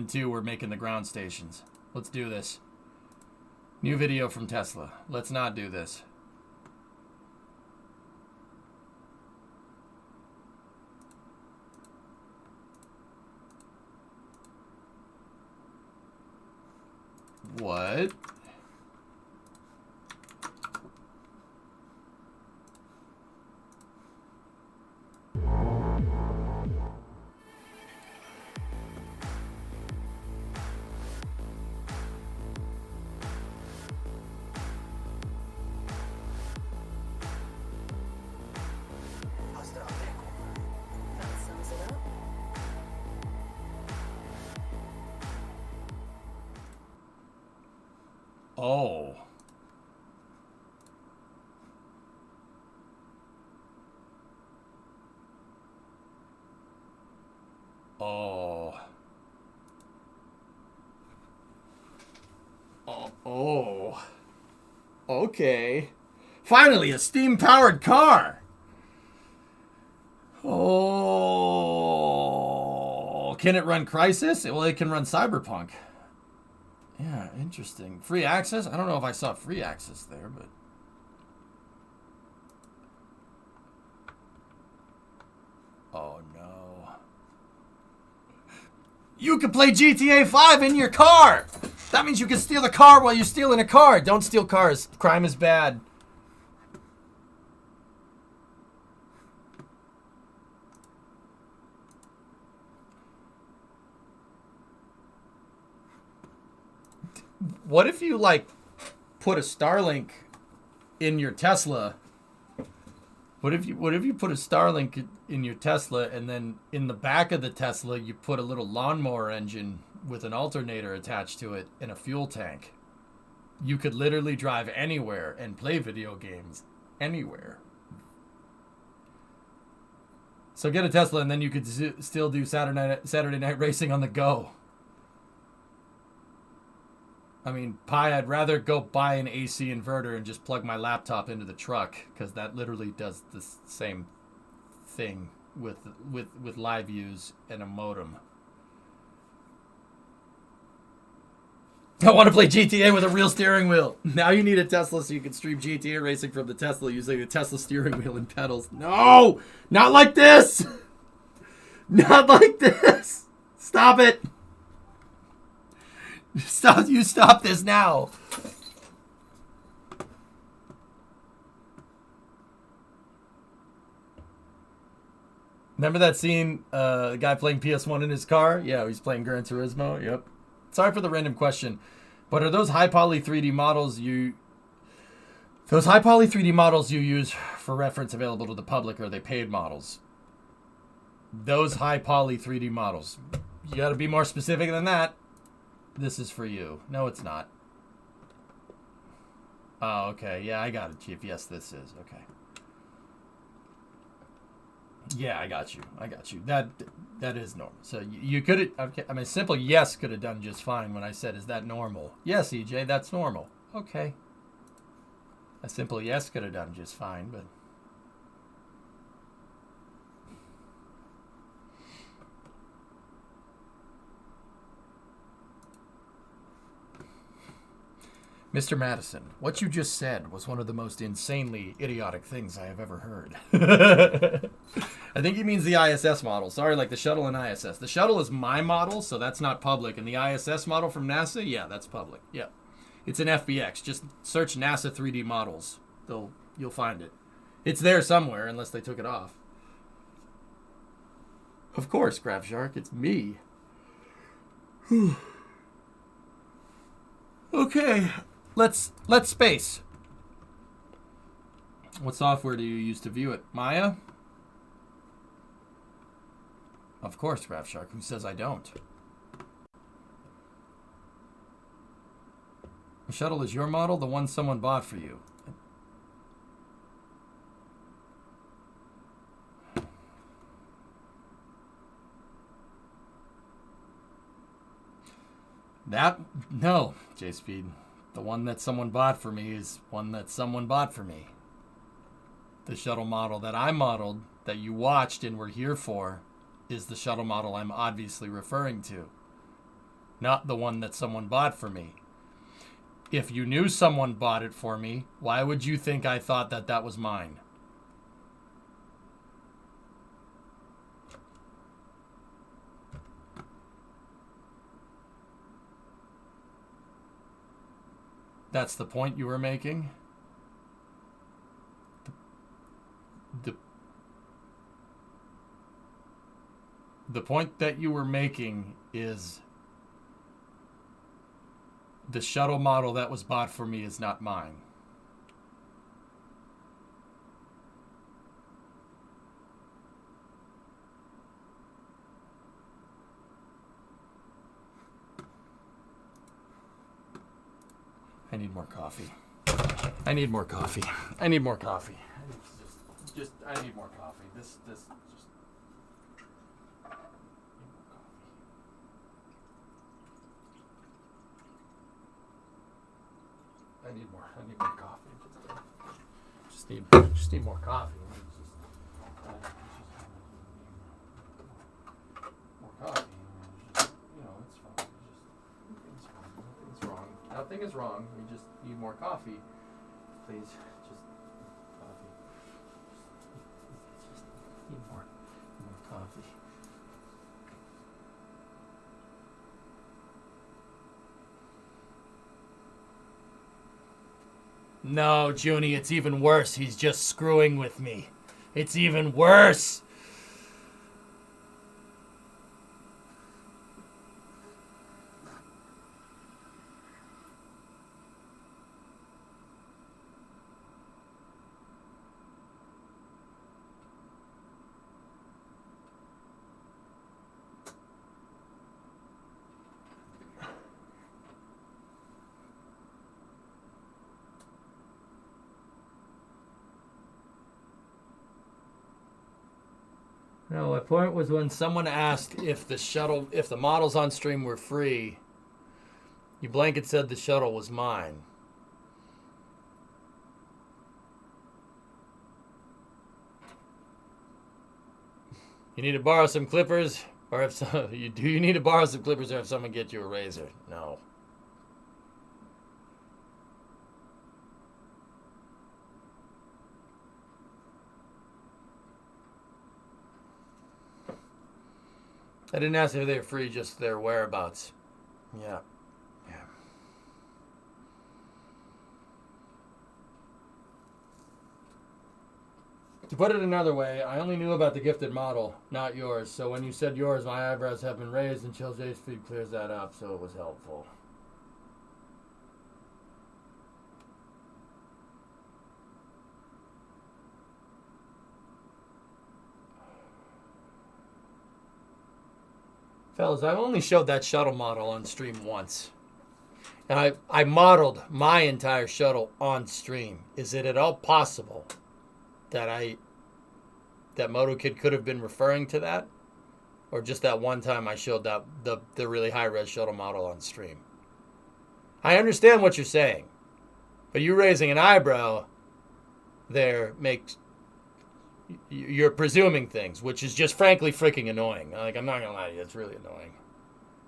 then 2, we're making the ground stations. Let's do this. New video from Tesla. Let's not do this. What? Oh. Oh. Oh. Okay. Finally, a steam-powered car. Oh. Can it run Crysis? Well, it can run Cyberpunk. Yeah, interesting. Free access? I don't know if I saw free access there, but... Oh, no. You can play GTA 5 in your car! That means you can steal a car while you're stealing a car. Don't steal cars. Crime is bad. What if you, like, put a Starlink in your Tesla? What if you put a Starlink in your Tesla, and then in the back of the Tesla you put a little lawnmower engine with an alternator attached to it and a fuel tank? You could literally drive anywhere and play video games anywhere. So get a Tesla, and then you could still do Saturday night racing on the go. I mean, I'd rather go buy an AC inverter and just plug my laptop into the truck, because that literally does the same thing with live views and a modem. I want to play GTA with a real steering wheel. Now you need a Tesla so you can stream GTA racing from the Tesla using a Tesla steering wheel and pedals. No! Not like this! Not like this! Stop it! Stop this now. Remember that scene, the guy playing PS1 in his car? Yeah, he's playing Gran Turismo. Yep. Sorry for the random question, but are those high poly 3D models you use for reference available to the public, or are they paid models? Those high poly 3D models. You got to be more specific than that. This is for you. No, it's not. Oh, okay. Yeah, I got it, Chief. Yes, this is. Okay. Yeah, I got you. That is normal. So you could... Okay, I mean, a simple yes could have done just fine when I said, is that normal? Yes, EJ, that's normal. Okay. A simple yes could have done just fine, but... Mr. Madison, what you just said was one of the most insanely idiotic things I have ever heard. I think he means the ISS model. Sorry, like the shuttle and ISS. The shuttle is my model, so that's not public. And the ISS model from NASA, yeah, that's public. Yeah. It's an FBX. Just search NASA 3D models. You'll find it. It's there somewhere, unless they took it off. Of course, Graph Shark, it's me. Okay. Let's space. What software do you use to view it? Maya? Of course, Graph Shark. Who says I don't? The shuttle is your model, the one someone bought for you. No, J-Speed. The one that someone bought for me is one that someone bought for me. The shuttle model that I modeled, that you watched and were here for, is the shuttle model I'm obviously referring to. not the one that someone bought for me. If you knew someone bought it for me, why would you think I thought that that was mine? That's the point you were making? The point that you were making is the shuttle model that was bought for me is not mine. I need more coffee. I need more coffee. I need more coffee. I need more coffee. This just. I need more coffee. Just need more coffee. More coffee. You know, it's fine. Nothing's wrong. Nothing is wrong. We just need more coffee. Please, just coffee. Just need more coffee. No, Junie, it's even worse. He's just screwing with me. It's even worse. No, my point was when someone asked if the models on stream were free, you blanket said the shuttle was mine. You need to borrow some clippers, or if so, you need to borrow some clippers, or if someone get you a razor? No. I didn't ask if they were free, just their whereabouts. Yeah. To put it another way, I only knew about the gifted model, not yours. So when you said yours, my eyebrows have been raised, and Chill J's feed clears that up, so it was helpful. Fellas, I've only showed that shuttle model on stream once. And I modeled my entire shuttle on stream. Is it at all possible that MotoKid could have been referring to that? Or just that one time I showed that the really high-res shuttle model on stream? I understand what you're saying. But you raising an eyebrow there makes... You're presuming things, which is just frankly freaking annoying. Like, I'm not gonna lie to you, it's really annoying.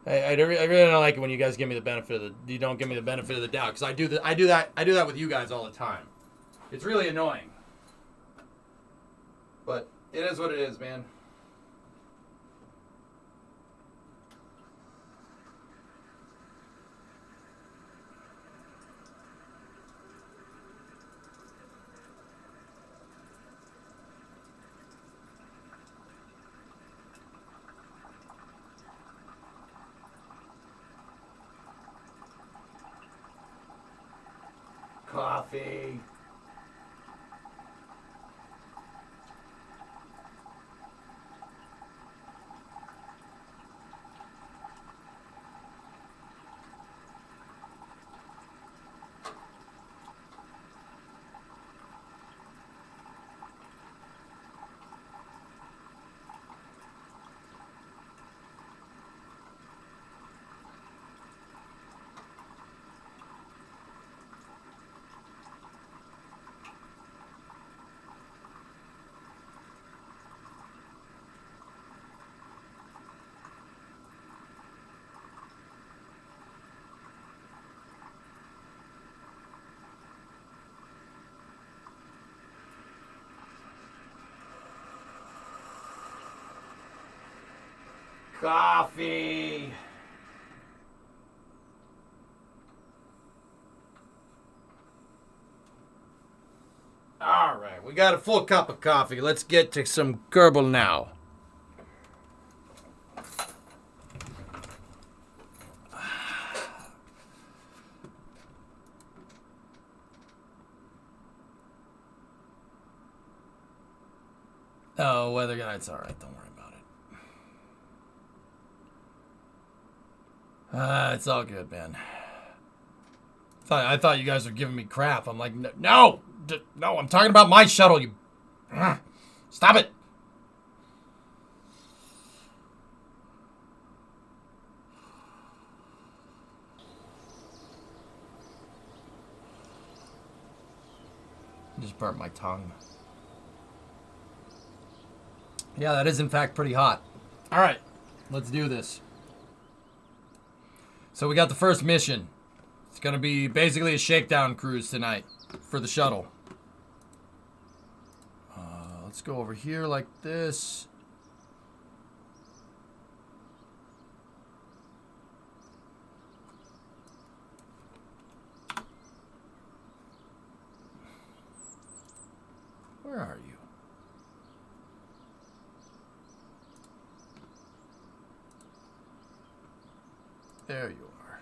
I really don't like it when you guys give me the benefit of you don't give me the benefit of the doubt, because I do that with you guys all the time. It's really annoying. But it is what it is, man. Coffee. coffee. All right, we got a full cup of coffee. Let's get to some Kerbal now. Oh, weather guy, it's all right. Don't worry about it. It's all good, man. I thought you guys were giving me crap. I'm like, no, I'm talking about my shuttle. You, stop it. Just burnt my tongue. Yeah, that is in fact pretty hot. All right, let's do this. So we got the first mission. It's going to be basically a shakedown cruise tonight for the shuttle. Let's go over here like this. Where are you? There you are.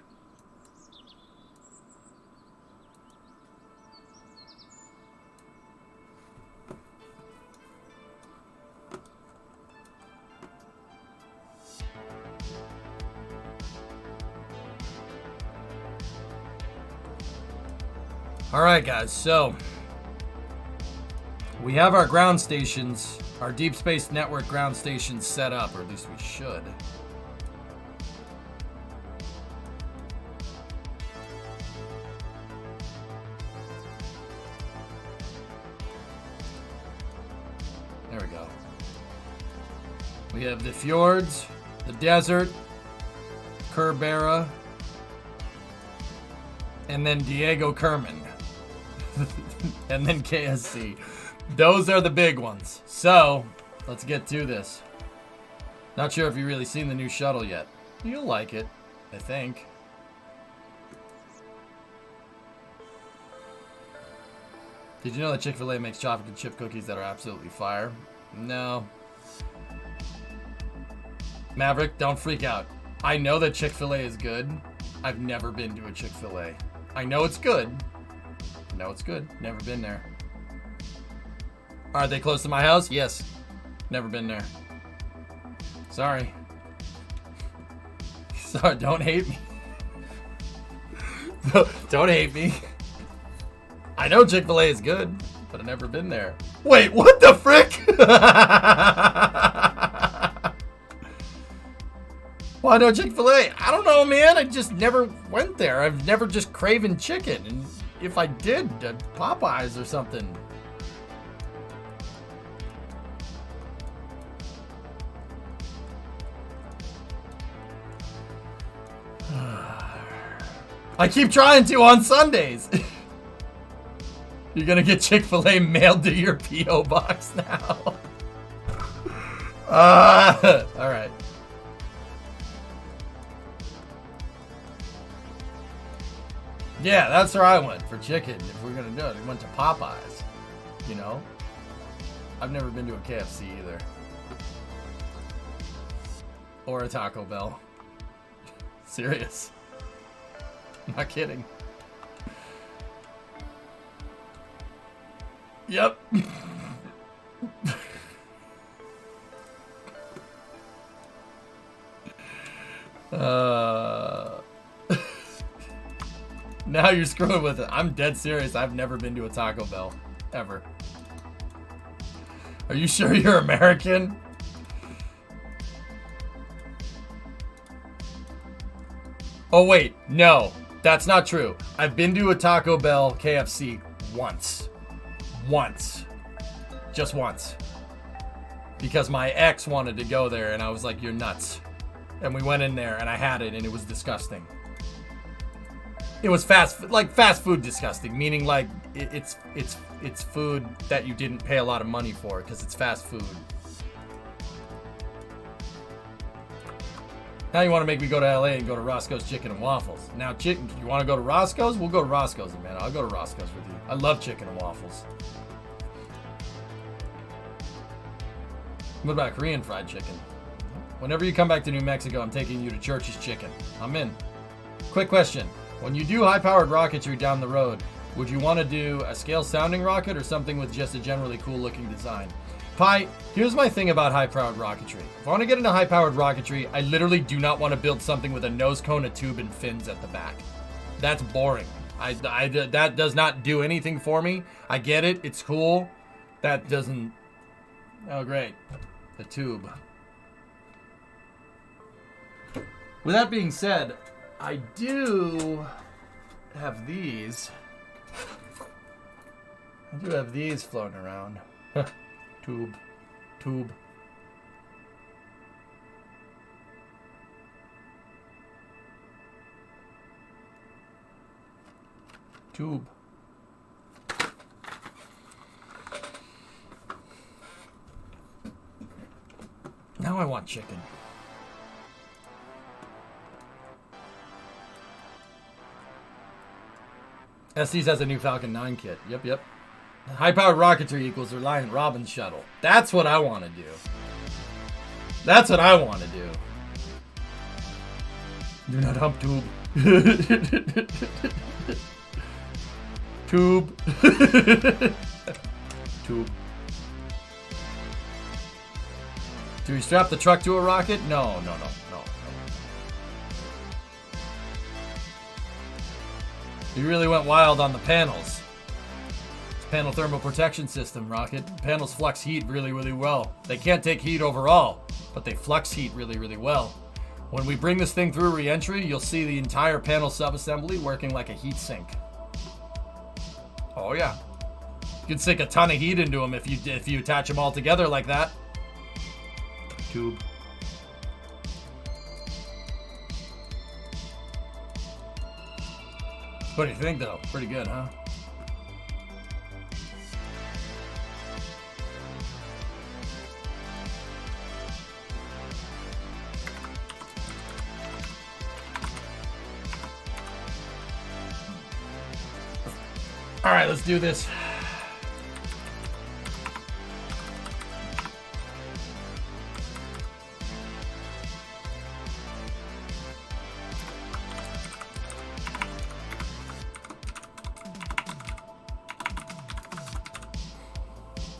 All right, guys, so we have our ground stations, our Deep Space Network ground stations set up, or at least we should. There we go. We have the fjords, the desert, Kerbal, and then Diego Kerman. And then KSC. Those are the big ones. So, let's get to this. Not sure if you've really seen the new shuttle yet. You'll like it, I think. Did you know that Chick-fil-A makes chocolate chip cookies that are absolutely fire? No. Maverick, don't freak out. I know that Chick-fil-A is good. I've never been to a Chick-fil-A. I know it's good. No, it's good. Never been there. Are they close to my house? Yes. Never been there. Sorry. Sorry, don't hate me. Don't hate me. I know Chick-fil-A is good, but I've never been there. Wait, what the frick? Why no Chick-fil-A? I don't know, man. I just never went there. I've never just craven chicken. And if I did, Popeyes or something. I keep trying to on Sundays. You're gonna get Chick-fil-A mailed to your P.O. box now. Alright. Yeah, that's where I went for chicken. If we're gonna do it, we went to Popeyes. You know? I've never been to a KFC either. Or a Taco Bell. Serious. I'm not kidding. Yep. Now you're screwing with it. I'm dead serious. I've never been to a Taco Bell. Ever. Are you sure you're American? Oh, wait. No. That's not true. I've been to a Taco Bell KFC once. Once. Just once. Because my ex wanted to go there and I was like, you're nuts. And we went in there and I had it and it was disgusting. It was fast food disgusting, meaning like it's food that you didn't pay a lot of money for because it's fast food. Now you want to make me go to LA and go to Roscoe's Chicken and Waffles. Now, you want to go to Roscoe's? We'll go to Roscoe's, man. I'll go to Roscoe's with you. I love chicken and waffles. What about Korean fried chicken? Whenever you come back to New Mexico, I'm taking you to Church's Chicken. I'm in. Quick question. When you do high-powered rocketry down the road, would you want to do a scale-sounding rocket or something with just a generally cool-looking design? Pi, here's my thing about high-powered rocketry. If I want to get into high-powered rocketry, I literally do not want to build something with a nose cone, a tube, and fins at the back. That's boring. That does not do anything for me. I get it. It's cool. That doesn't... Oh, great. The tube. With that being said, I do have these. I do have these floating around. Tube. Tube. Tube. Now I want chicken. Estes has a new Falcon 9 kit. Yep. High-powered rocketry equals Reliant Robin's shuttle. That's what I want to do. That's what I want to do. Do not hump tube. Tube. Tube. Do we strap the truck to a rocket? No. You really went wild on the panels. It's panel thermal protection system, Rocket. Panels flux heat really, really well. They can't take heat overall, but they flux heat really, really well. When we bring this thing through re-entry, you'll see the entire panel subassembly working like a heat sink. Oh yeah. You can sink a ton of heat into them if you attach them all together like that. Tube. What do you think, though? Pretty good, huh? All right, let's do this.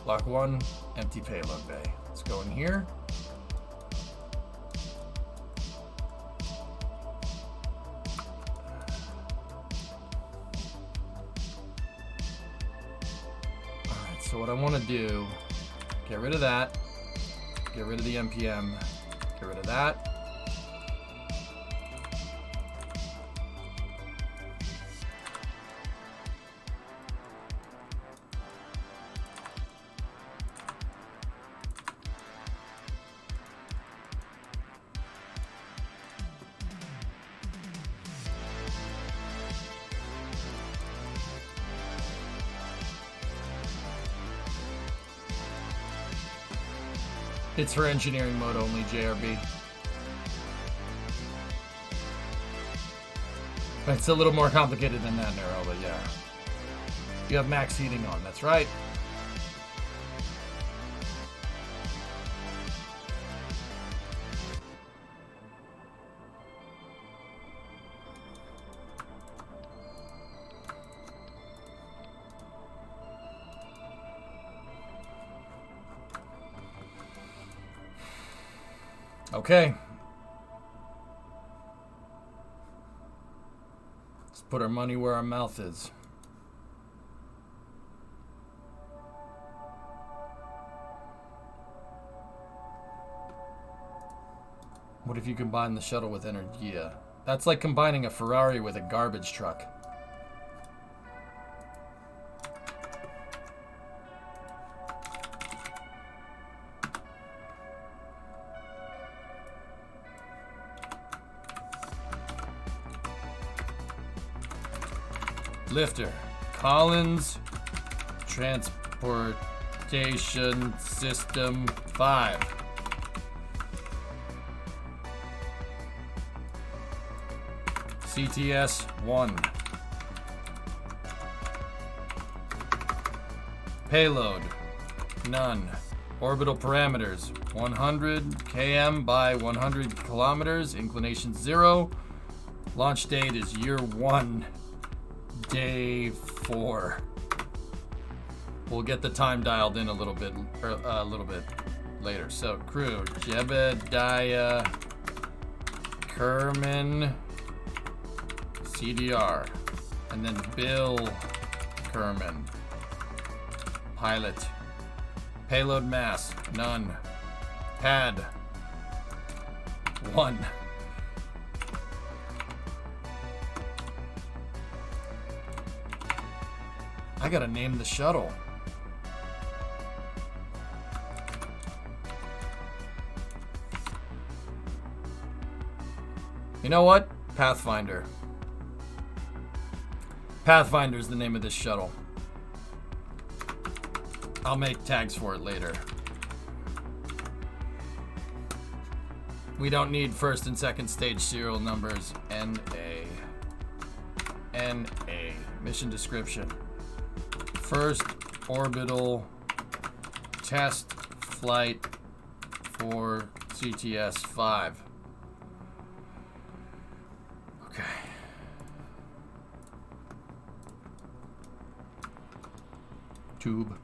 Block 1, empty payload bay. Let's go in here. Alright, so what I want to do, get rid of that, get rid of the NPM, get rid of that. It's for engineering mode only, JRB. It's a little more complicated than that, Nero, but yeah. You have max heating on, that's right. Okay. Let's put our money where our mouth is. What if you combine the shuttle with Energia? That's like combining a Ferrari with a garbage truck. Lifter, Collins, Transportation System 5. CTS 1. Payload, none. Orbital parameters, 100 km by 100 kilometers, inclination 0. Launch date is year 1, day 4. We'll get the time dialed in a little bit later. So crew, Jebediah Kerman, CDR, and then Bill Kerman, pilot. Payload mass, none. Pad, 1. I gotta name the shuttle. You know what? Pathfinder. Pathfinder is the name of this shuttle. I'll make tags for it later. We don't need first and second stage serial numbers. NA. Mission description. First orbital test flight for CTS 5. Okay. Tube.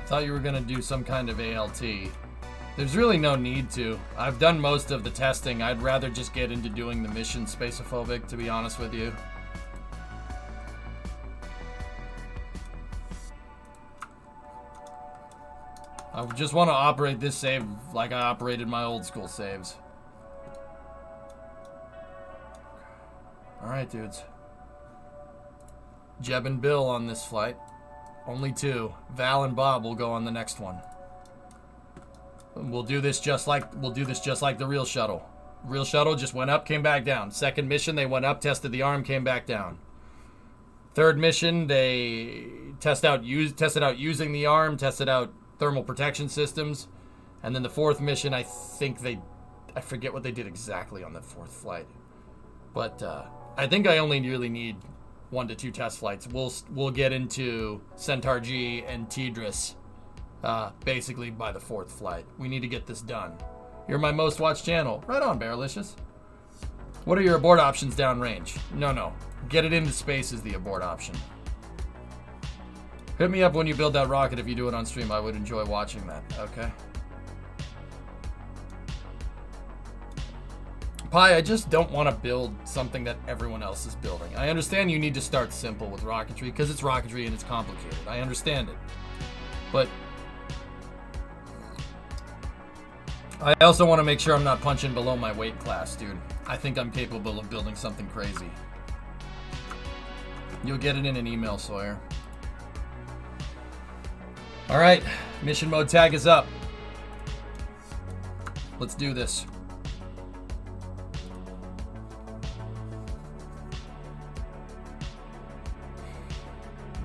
Thought you were gonna do some kind of ALT. There's really no need to. I've done most of the testing. I'd rather just get into doing the mission spacophobic, to be honest with you. I just want to operate this save like I operated my old school saves. Alright, dudes. Jeb and Bill on this flight. Only 2. Val and Bob will go on the next one. We'll do this just like the real shuttle. Real shuttle just went up, came back down. Second mission, they went up, tested the arm, came back down. Third mission, they tested out using the arm, tested out thermal protection systems. And then the fourth mission, I forget what they did exactly on the fourth flight. But I think I only really need 1 to 2 test flights. We'll get into Centaur G and Tidris basically by the 4th flight. We need to get this done. You're my most watched channel. Right on, Bearlicious. What are your abort options downrange? No. Get it into space is the abort option. Hit me up when you build that rocket if you do it on stream. I would enjoy watching that. Okay. Pi, I just don't want to build something that everyone else is building. I understand you need to start simple with rocketry because it's rocketry and it's complicated. I understand it. But I also want to make sure I'm not punching below my weight class, dude. I think I'm capable of building something crazy. You'll get it in an email, Sawyer. All right, mission mode tag is up. Let's do this.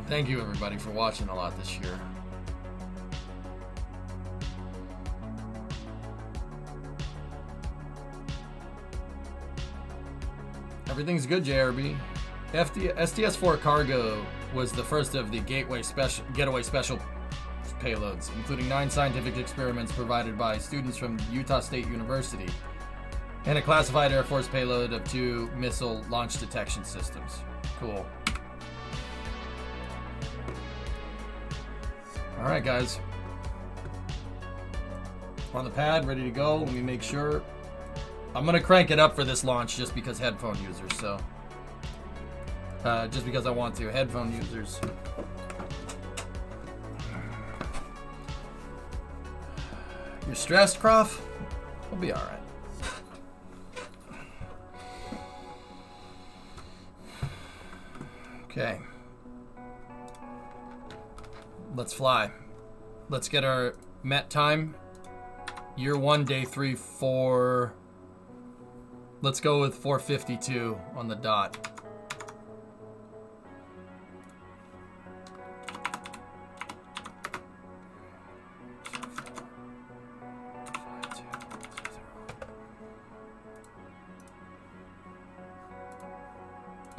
Thank you, everybody, for watching a lot this year. Everything's good, JRB. STS-4 Cargo was the first of the getaway special payloads, including 9 scientific experiments provided by students from Utah State University, and a classified Air Force payload of 2 missile launch detection systems. Cool. All right, guys. We're on the pad, ready to go. Let me make sure. I'm going to crank it up for this launch just because headphone users, so. just because I want to. Headphone users. You're stressed, Croft? We'll be alright. Okay. Let's fly. Let's get our Met time. Year 1, day 3, 4. Let's go with 4:52 on the dot.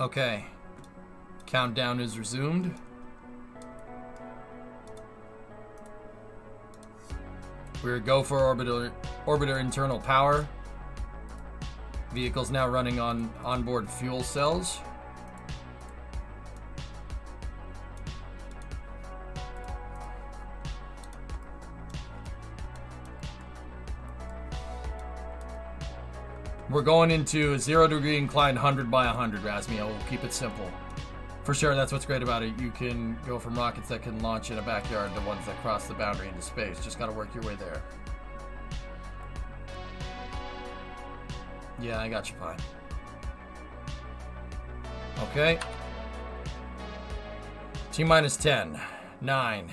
Okay. Countdown is resumed. We're go for orbiter internal power. Vehicle's now running on onboard fuel cells. We're going into a 0-degree incline 100 by 100, Razmio. We'll keep it simple. For sure, that's what's great about it. You can go from rockets that can launch in a backyard to ones that cross the boundary into space. Just gotta work your way there. Yeah, I got you, Pine. Okay. T-minus 10, 9,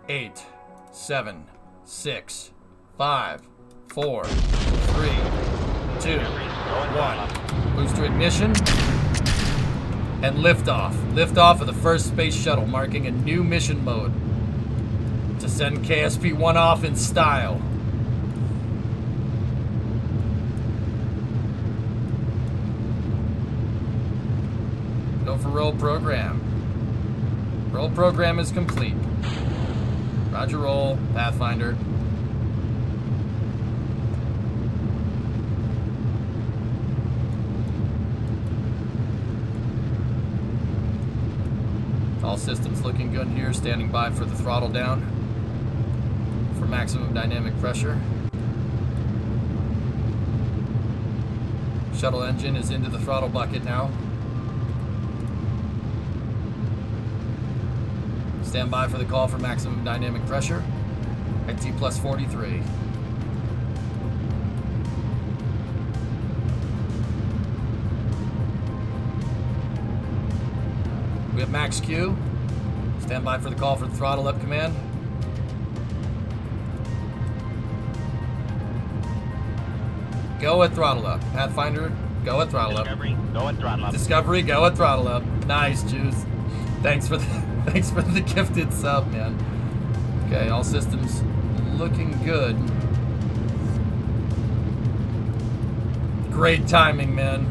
8, 7, 6, 5, 4, 3, 2, 1. Booster ignition. And liftoff. Liftoff of the first space shuttle, marking a new mission mode to send KSP-1 off in style. Go for roll program. Roll program is complete. Roger roll, Pathfinder. All systems looking good here, standing by for the throttle down for maximum dynamic pressure. Shuttle engine is into the throttle bucket now. Stand by for the call for maximum dynamic pressure at T plus 43. We have max Q. Stand by for the call for the throttle up command. Go at throttle up. Pathfinder, go at throttle up. Discovery, go at throttle up. Discovery, go at throttle up. Nice, Juice. Thanks for the gifted sub, man. Okay, all systems looking good. Great timing, man.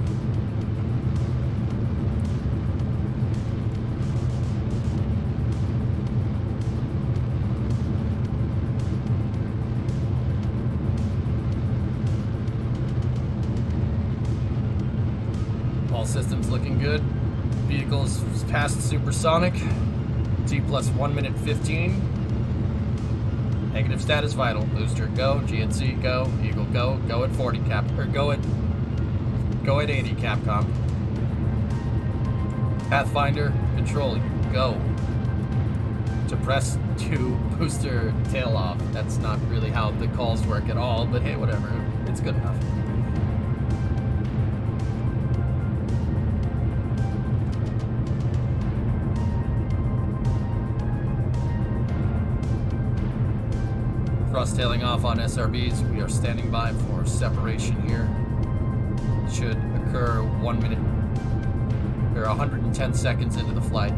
All systems looking good. Vehicles past supersonic. T plus 1 minute 15. Negative status vital. Booster go. GNC go. Eagle go. Go at 40 cap or go at 80 Capcom. Pathfinder control go. To press to booster tail off. That's not really how the calls work at all, but hey, whatever. It's good enough. Thrust tailing off on SRBs. We are standing by for separation here. Should occur 1 minute or 110 seconds into the flight.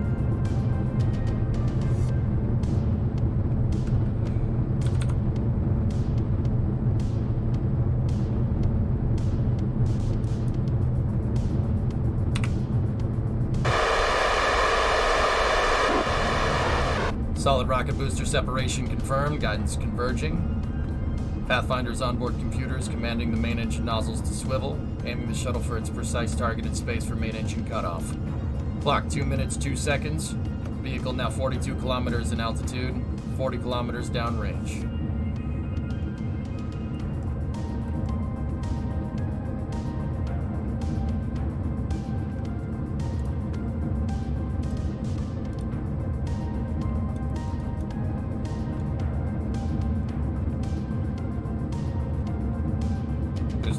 Solid rocket booster separation confirmed. Guidance converging. Pathfinder's onboard computers commanding the main engine nozzles to swivel, aiming the shuttle for its precise target in space for main engine cutoff. Clock 2 minutes 2 seconds. Vehicle now 42 kilometers in altitude, 40 kilometers downrange.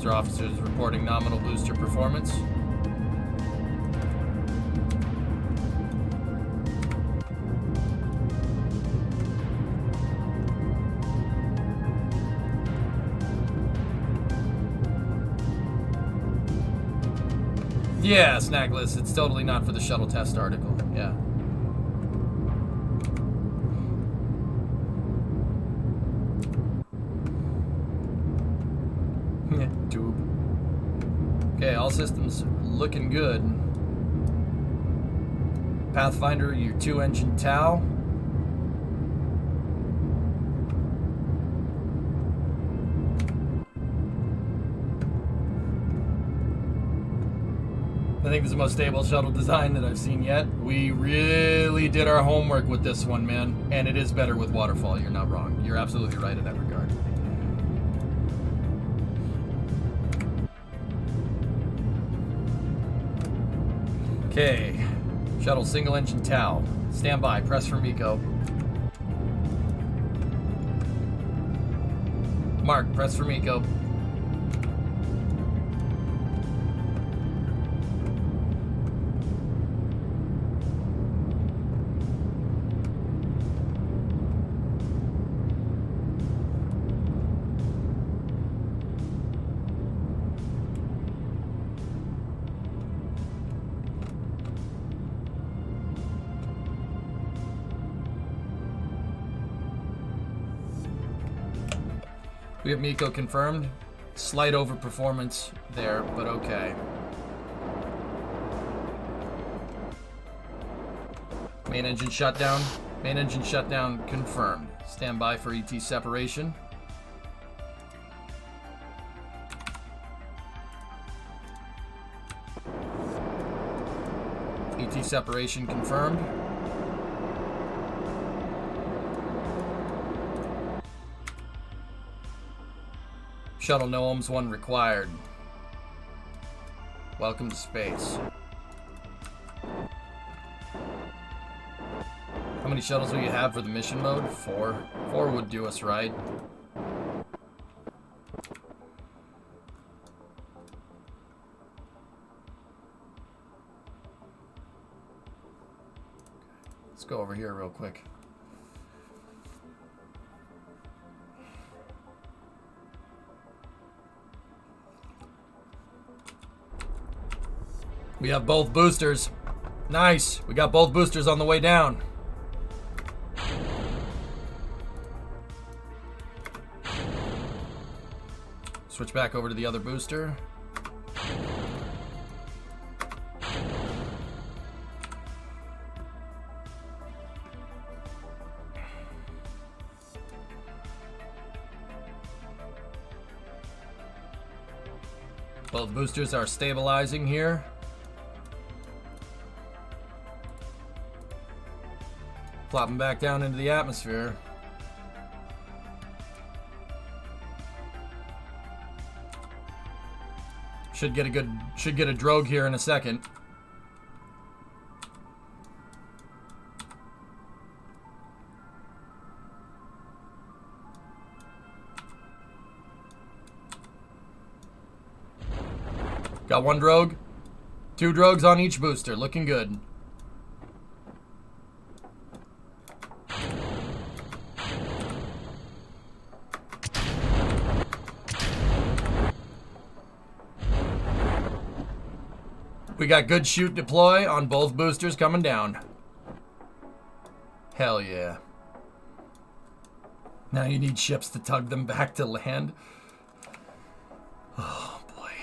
booster officers reporting nominal booster performance. Yeah, Snackless, it's totally not for the shuttle test article. Yeah. Tube. Okay, all systems looking good. Pathfinder, your 2-engine Tau. I think this is the most stable shuttle design that I've seen yet. We really did our homework with this one, man. And it is better with Waterfall. You're not wrong. You're absolutely right in that regard. Okay. Shuttle single engine Tau. Stand by. Press for MECO. Mark, press for MECO. We have MECO confirmed. Slight overperformance there, but okay. Main engine shutdown. Main engine shutdown confirmed. Stand by for ET separation. ET separation confirmed. Shuttle no ohms 1 required. Welcome to space. How many shuttles will you have for the mission mode? 4. 4 would do us right. Let's go over here real quick. We have both boosters. Nice. We got both boosters on the way down. Switch back over to the other booster. Both boosters are stabilizing here. Flopping back down into the atmosphere. Should get a drogue here in a second. Got 1 drogue. 2 drogues on each booster. Looking good. We got good shoot deploy on both boosters coming down. Hell yeah. Now you need ships to tug them back to land. Oh boy.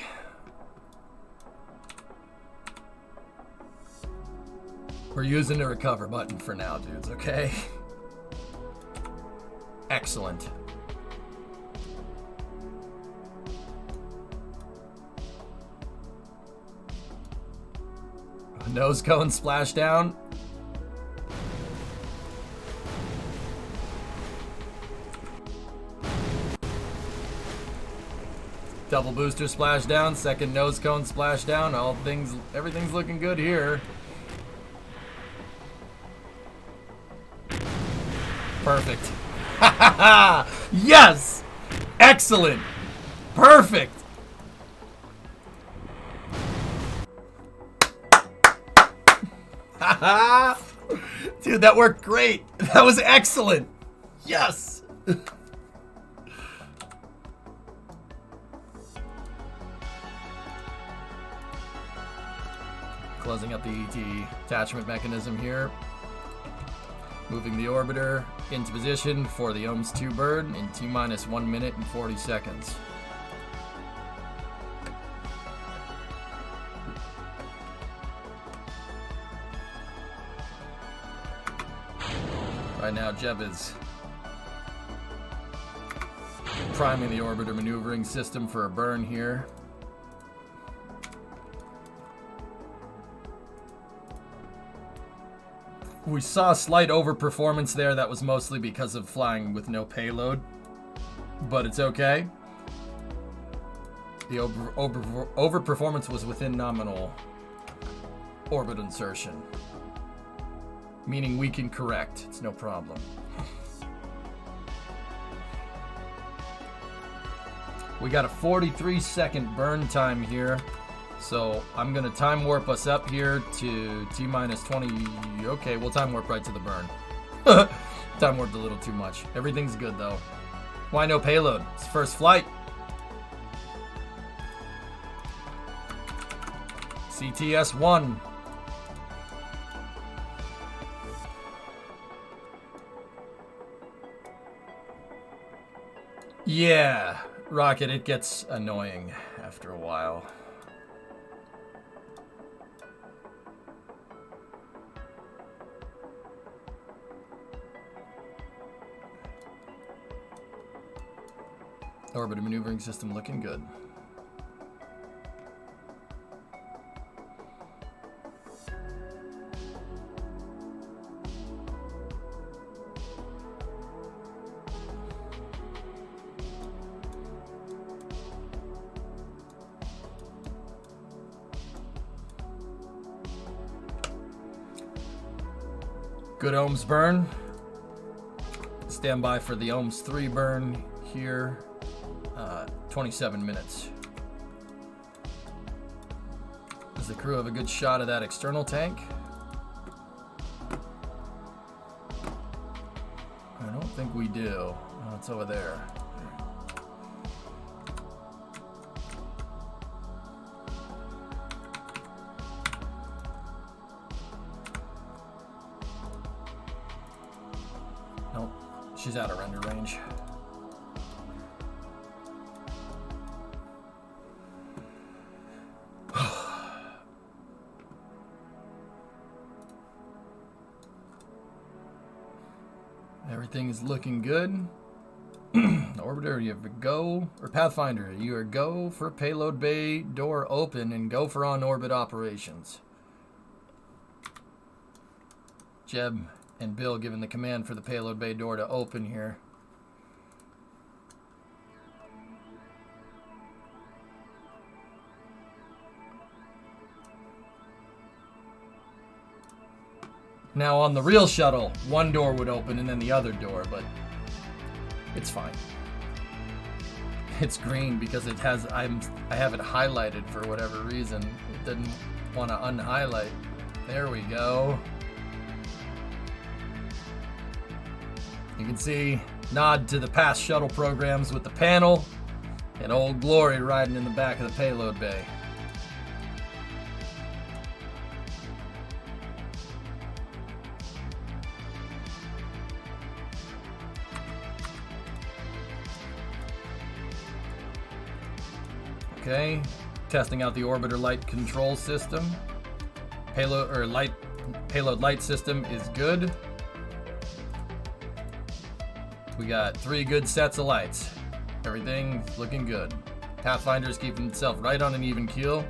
We're using the recover button for now, dudes, okay? Excellent. Nose cone splashdown. Double booster splashdown, second nose cone splashdown. Everything's looking good here. Perfect. Yes! Excellent! Perfect! Dude, that worked great. That was excellent. Yes. Closing up the ET attachment mechanism here. Moving the orbiter into position for the OHMS 2 burn in T-minus 1 minute and 40 seconds. Right now, Jeb is priming the orbiter maneuvering system for a burn here. We saw a slight overperformance there. That was mostly because of flying with no payload, but it's okay. The overperformance was within nominal orbit insertion, meaning we can correct. It's no problem. We got a 43-second burn time here. So I'm going to time warp us up here to T-minus 20. Okay, we'll time warp right to the burn. Time warped a little too much. Everything's good, though. Why no payload? It's first flight. CTS-1. Yeah, Rocket, it gets annoying after a while. Orbiter maneuvering system looking good. Good OHMS burn. Stand by for the OHMS 3 burn here. 27 minutes. Does the crew have a good shot of that external tank? I don't think we do. Oh, it's over there. Nope, she's out of render range. Everything is looking good. Orbiter, you have a go, or Pathfinder, you are go for payload bay door open and go for on-orbit operations. Jeb and Bill giving the command for the payload bay door to open here. Now on the real shuttle, one door would open and then the other door, but it's fine. It's green because it has I have it highlighted for whatever reason. It didn't want to unhighlight. There we go. You can see nod to the past shuttle programs with the panel and Old Glory riding in the back of the payload bay. Okay, testing out the orbiter light control system. Payload light system is good. We got 3 good sets of lights. Everything's looking good. Pathfinder's keeping itself right on an even keel.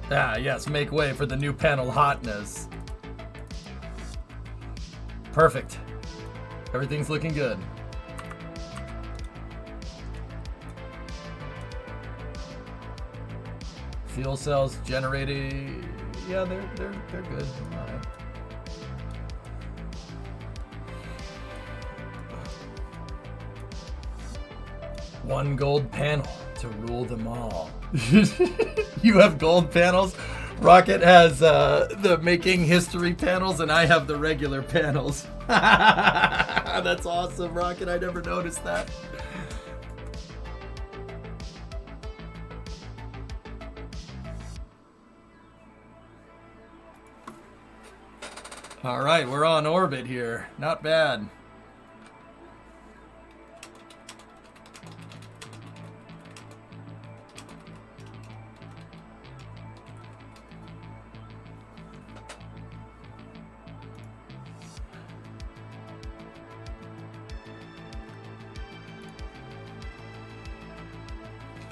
Ah, yes, make way for the new panel hotness. Perfect. Everything's looking good. Fuel cells generated. Yeah, they're good. All right. One gold panel to rule them all. You have gold panels? Rocket has the making history panels, and I have the regular panels. That's awesome, Rocket. I never noticed that. All right, we're on orbit here. Not bad.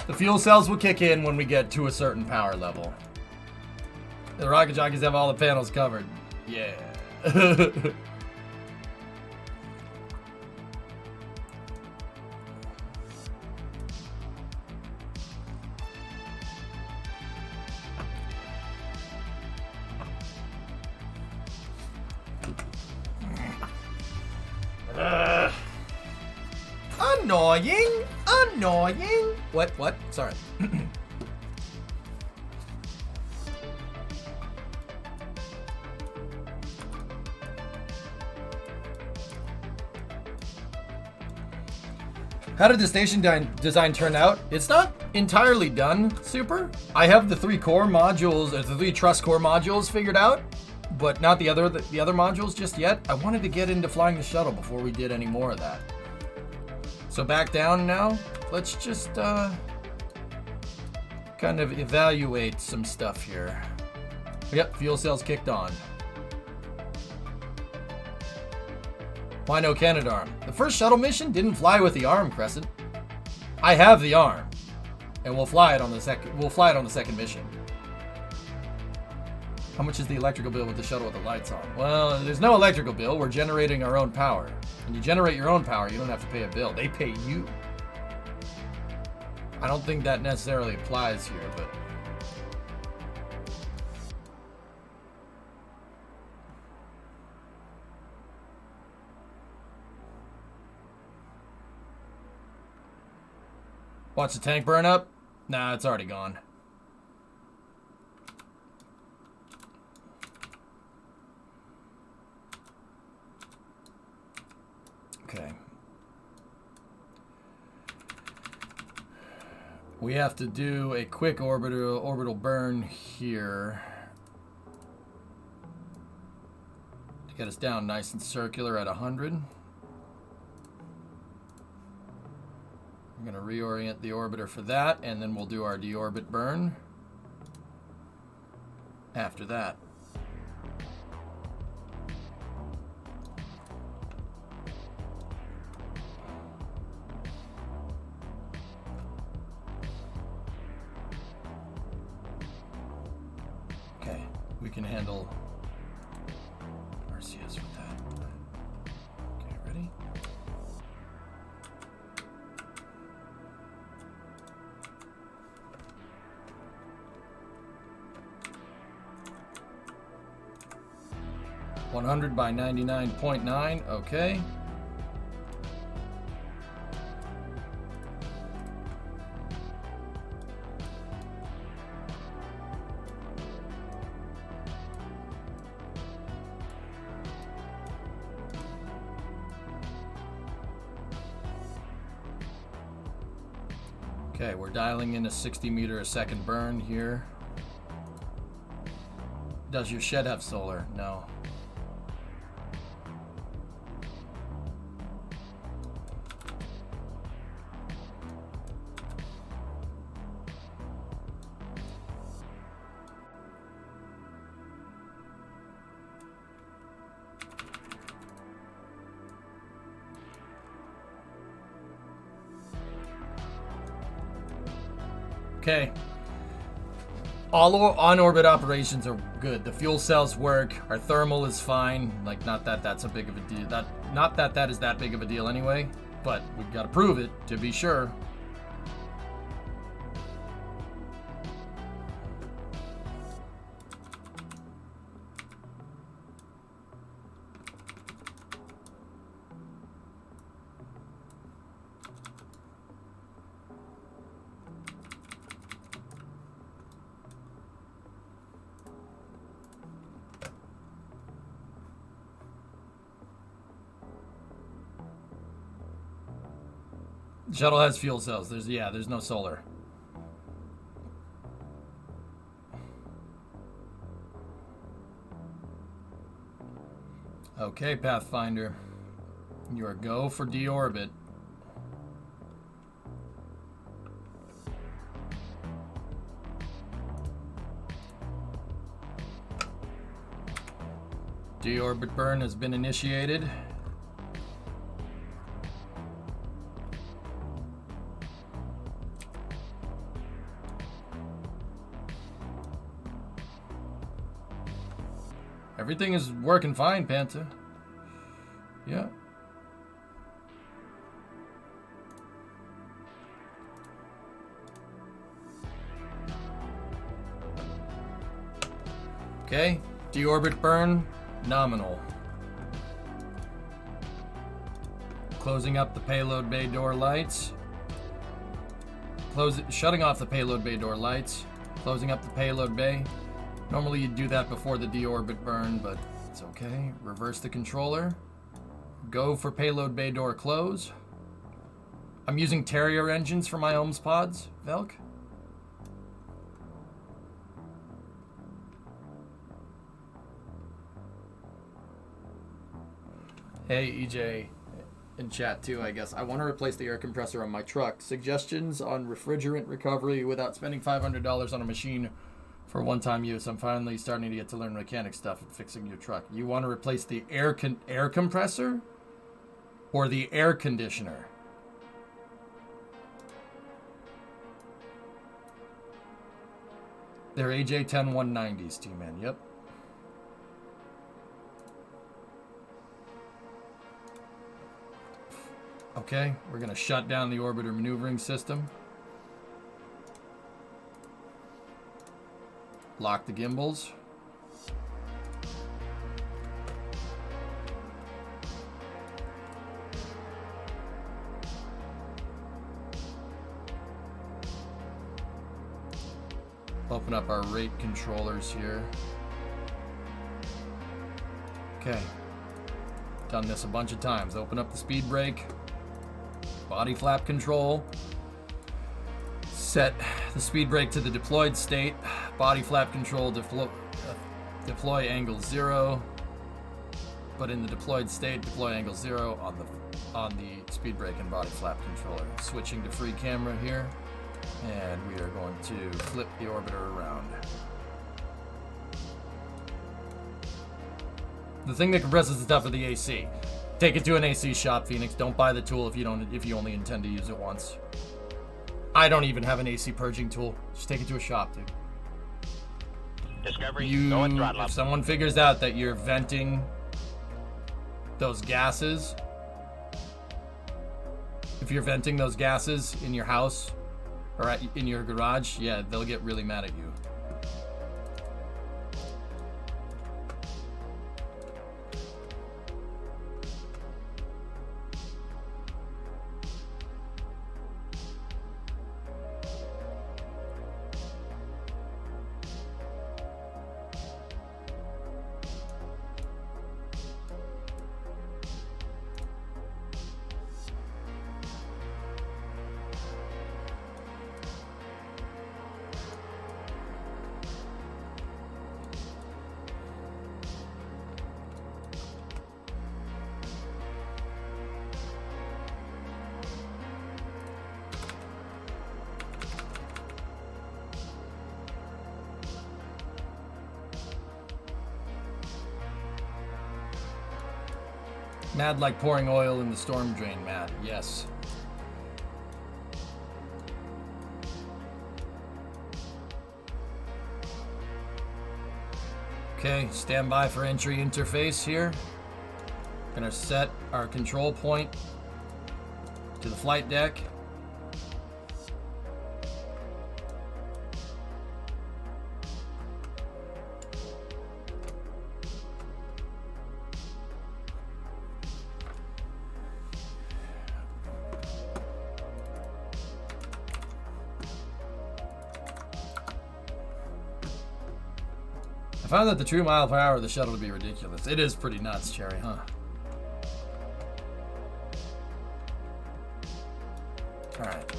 The fuel cells will kick in when we get to a certain power level. The rocket jockeys have all the panels covered. Yeah. Annoying. Annoying. What? Sorry. How did the station design turn out? It's not entirely done, Super. I have the 3 core modules, or the 3 truss core modules figured out, but not the other modules just yet. I wanted to get into flying the shuttle before we did any more of that. So back down now. Let's just kind of evaluate some stuff here. Yep, fuel cells kicked on. Why no Canadarm? The first shuttle mission didn't fly with the arm, Crescent. I have the arm, and we'll fly it on the second. We'll fly it on the second mission. How much is the electrical bill with the shuttle with the lights on? Well, there's no electrical bill. We're generating our own power. When you generate your own power, you don't have to pay a bill. They pay you. I don't think that necessarily applies here, but. Watch the tank burn up? Nah, it's already gone. Okay. We have to do a quick orbital burn here to get us down nice and circular at 100. I'm going to reorient the orbiter for that, and then we'll do our deorbit burn after that. Okay, we can handle RCS with that. Okay, ready? (100 by 99.9), okay. Okay, we're dialing in a 60 meter a second burn here. Does your shed have solar? No. Okay. All on-orbit operations are good. The fuel cells work. Our thermal is fine. Like, not that that's a big of a deal. Not that that is that big of a deal anyway. But we've got to prove it to be sure. Shuttle has fuel cells. There's no solar. Okay, Pathfinder. You are go for deorbit. Deorbit burn has been initiated. Everything is working fine, Panta. Yeah. Okay, deorbit burn, nominal. Closing up the payload bay door lights. Shutting off the payload bay door lights. Closing up the payload bay. Normally you'd do that before the deorbit burn, but it's okay. Reverse the controller. Go for payload bay door close. I'm using Terrier engines for my ohms pods, Velk. Hey, EJ, in chat too, I guess. I want to replace the air compressor on my truck. Suggestions on refrigerant recovery without spending $500 on a machine for one-time use. I'm finally starting to get to learn mechanic stuff and fixing your truck. You want to replace the air compressor or the air conditioner? They're AJ10 190s, T-Man. Yep. Okay, we're going to shut down the orbiter maneuvering system. Lock the gimbals. Open up our rate controllers here. Okay. Done this a bunch of times. Open up the speed brake. Body flap control. Set the speed brake to the deployed state. Body flap control deploy angle 0. But in the deployed state, deploy angle 0 on the speed brake and body flap controller. Switching to free camera here. And we are going to flip the orbiter around. The thing that compresses the stuff of the AC. Take it to an AC shop, Phoenix. Don't buy the tool if you only intend to use it once. I don't even have an AC purging tool. Just take it to a shop, dude. Discovery, go and throttle up. If someone figures out that you're venting those gases, if you're venting those gases in your house or in your garage, yeah, they'll get really mad at you. Mad like pouring oil in the storm drain, Mad. Yes. Okay, stand by for entry interface here. Gonna set our control point to the flight deck. I found that the true mile per hour of the shuttle would be ridiculous. It is pretty nuts, Cherry, huh? All right.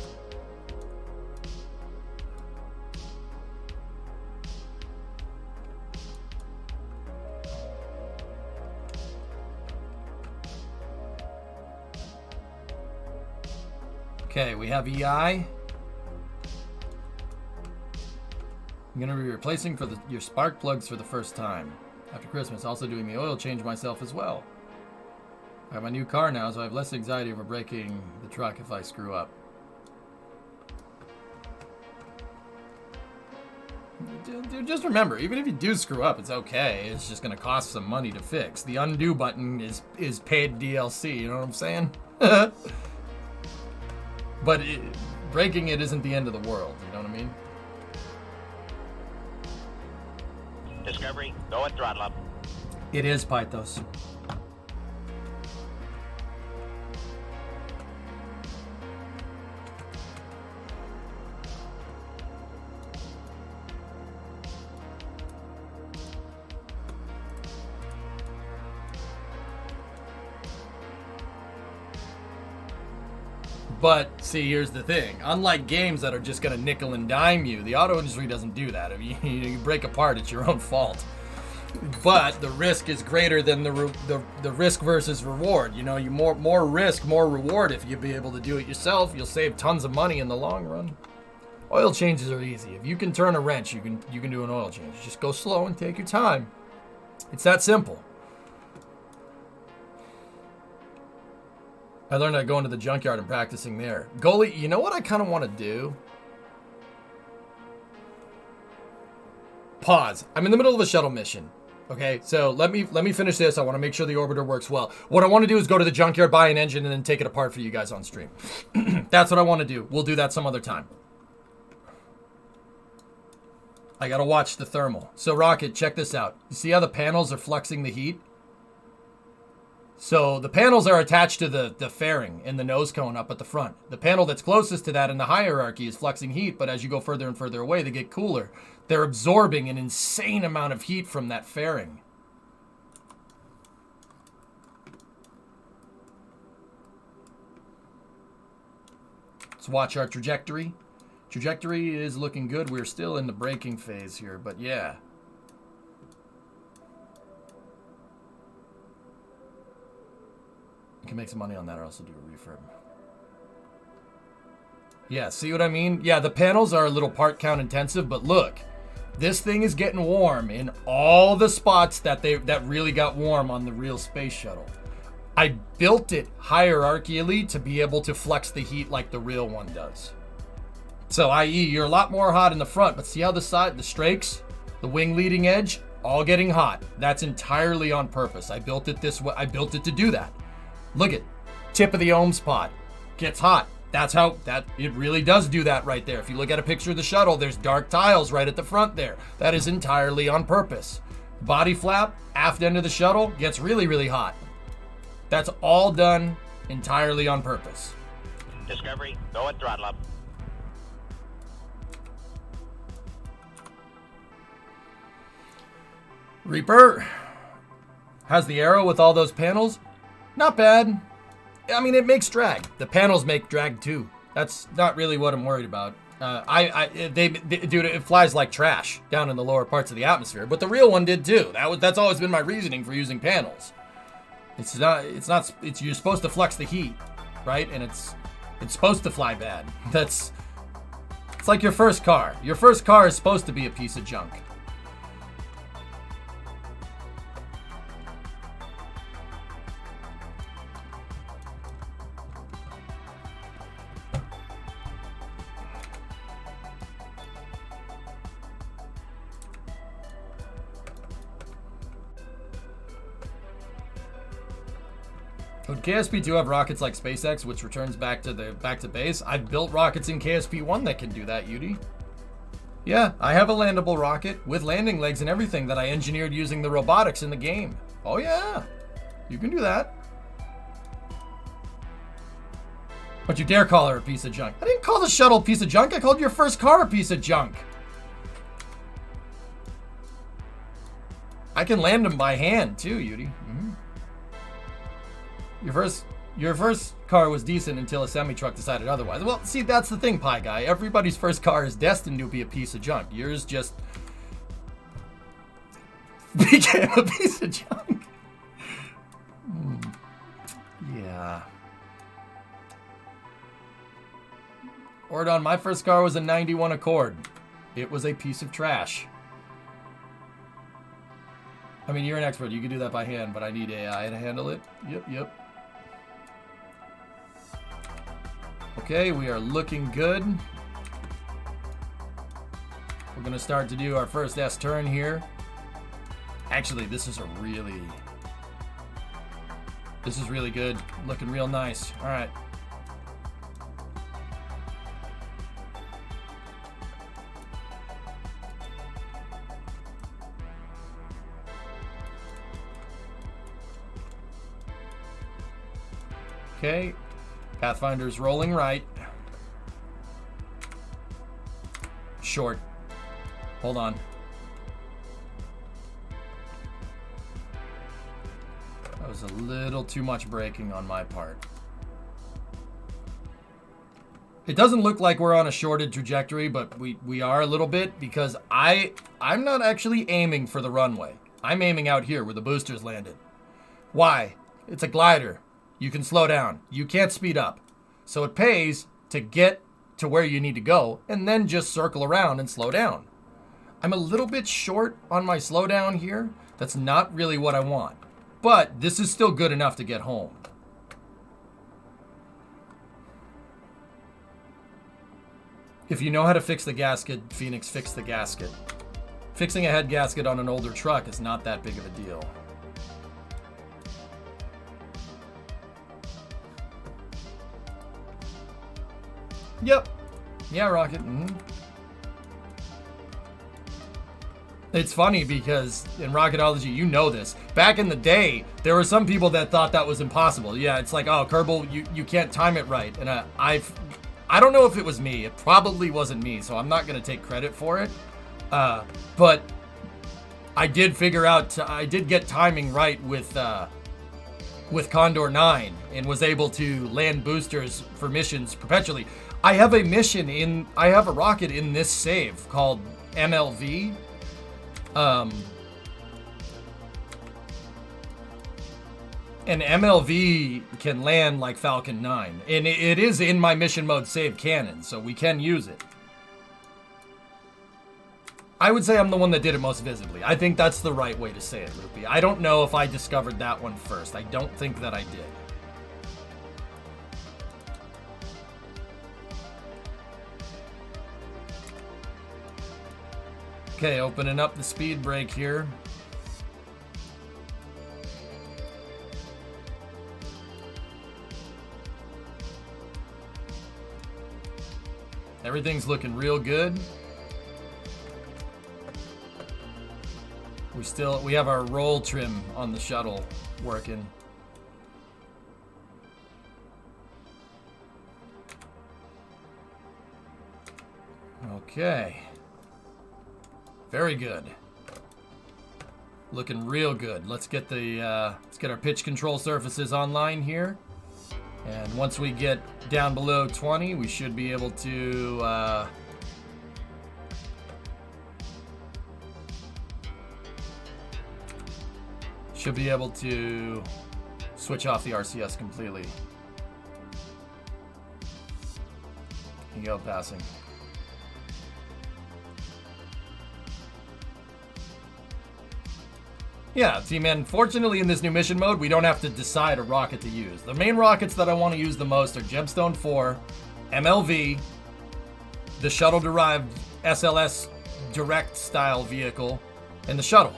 Okay, we have EI. I'm gonna be replacing your spark plugs for the first time after Christmas. Also doing the oil change myself as well. I have my new car now, so I have less anxiety over breaking the truck if I screw up. Dude, just remember, even if you do screw up, it's okay. It's just gonna cost some money to fix. The undo button is paid DLC. You know what I'm saying? But breaking it isn't the end of the world, you know what I mean? Discovery, go and throttle up. It is, Pythos. But, see, here's the thing. Unlike games that are just going to nickel and dime you, the auto industry doesn't do that. If you break apart, it's your own fault. But the risk is greater than the risk versus reward. You know, you more risk, more reward. If you be able to do it yourself, you'll save tons of money in the long run. Oil changes are easy. If you can turn a wrench, you can do an oil change. Just go slow and take your time. It's that simple. I learned that going to the junkyard and practicing there. Goalie, you know what I kind of want to do? Pause. I'm in the middle of a shuttle mission. Okay, so let me finish this. I want to make sure the orbiter works well. What I want to do is go to the junkyard, buy an engine, and then take it apart for you guys on stream. That's what I want to do. We'll do that some other time. I gotta watch the thermal. So Rocket, check this out. You see how the panels are fluxing the heat? So the panels are attached to the fairing in the nose cone up at the front. The panel that's closest to that in the hierarchy is fluxing heat, but as you go further and further away, they get cooler. They're absorbing an insane amount of heat from that fairing. Let's watch our trajectory. Trajectory is looking good. We're still in the braking phase here, but yeah. Can make some money on that or also do a refurb. Yeah, see what I mean? Yeah, the panels are a little part count intensive, but look, this thing is getting warm in all the spots that really got warm on the real space shuttle. I built it hierarchically to be able to flex the heat like the real one does. So, i.e., you're a lot more hot in the front, but see how the side, the strakes, the wing leading edge, all getting hot. That's entirely on purpose. I built it this way. I built it to do that. Look at tip of the ohms pod gets hot. That's how it really does do that right there. If you look at a picture of the shuttle, there's dark tiles right at the front there. That is entirely on purpose. Body flap, aft end of the shuttle gets really, really hot. That's all done entirely on purpose. Discovery, go and throttle up. Reaper has the arrow with all those panels. Not bad. I mean, it makes drag. The panels make drag too. That's not really what I'm worried about. Dude, it flies like trash down in the lower parts of the atmosphere. But the real one did too. That's always been my reasoning for using panels. You're supposed to flex the heat, right? And it's supposed to fly bad. It's like your first car. Your first car is supposed to be a piece of junk. Would KSP 2 have rockets like SpaceX, which returns back to base? I've built rockets in KSP 1 that can do that, Yudi. Yeah, I have a landable rocket with landing legs and everything that I engineered using the robotics in the game. Oh yeah, you can do that. But you dare call her a piece of junk. I didn't call the shuttle a piece of junk. I called your first car a piece of junk. I can land them by hand too, Yudi. Mm-hmm. Your first car was decent until a semi-truck decided otherwise. Well, see, that's the thing, Pie Guy. Everybody's first car is destined to be a piece of junk. Yours just became a piece of junk. Yeah. Ordon, my first car was a 91 Accord. It was a piece of trash. I mean, you're an expert. You can do that by hand, but I need AI to handle it. Yep. Okay, we are looking good. We're going to start to do our first S turn here. Actually, this is really good. Looking real nice. All right. Okay. Pathfinder's rolling right. Short. Hold on. That was a little too much braking on my part. It doesn't look like we're on a shorted trajectory, but we are a little bit, because I'm not actually aiming for the runway. I'm aiming out here where the boosters landed. Why? It's a glider. You can slow down. You can't speed up. So it pays to get to where you need to go and then just circle around and slow down. I'm a little bit short on my slowdown here. That's not really what I want. But this is still good enough to get home. If you know how to fix the gasket, Phoenix, fix the gasket. Fixing a head gasket on an older truck is not that big of a deal. Yep. Yeah, Rocket. It's funny because in Rocketology, you know this. Back in the day, there were some people that thought that was impossible. Yeah, it's like, oh, Kerbal, you can't time it right. And I don't know if it was me. It probably wasn't me, so I'm not going to take credit for it. But I did figure out, I did get timing right with Condor 9 and was able to land boosters for missions perpetually. I have a rocket in this save called MLV. And MLV can land like Falcon 9. And it is in my mission mode save canon, so we can use it. I would say I'm the one that did it most visibly. I think that's the right way to say it, Loopy. I don't know if I discovered that one first. I don't think that I did. Okay, opening up the speed brake here. Everything's looking real good. We have our roll trim on the shuttle working. Okay. Very good. Looking real good. Let's get our pitch control surfaces online here. And once we get down below 20, we should be able to switch off the RCS completely. Here you go, passing. Yeah, see, man, fortunately in this new mission mode, we don't have to decide a rocket to use. The main rockets that I want to use the most are Gemstone 4, MLV, the shuttle-derived SLS direct style vehicle, and the shuttle.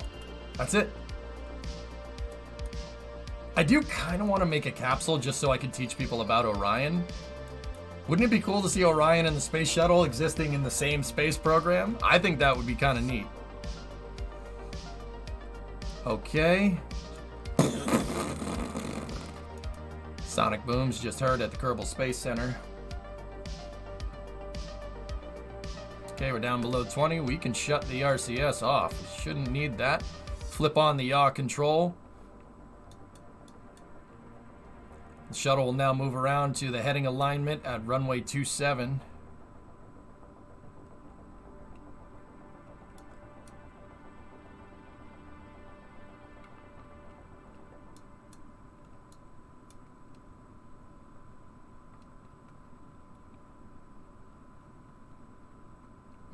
That's it. I do kind of want to make a capsule just so I can teach people about Orion. Wouldn't it be cool to see Orion and the space shuttle existing in the same space program? I think that would be kind of neat. Okay. Sonic booms just heard at the Kerbal Space Center. Okay, we're down below 20. We can shut the RCS off. We shouldn't need that. Flip on the yaw control. The shuttle will now move around to the heading alignment at runway 27.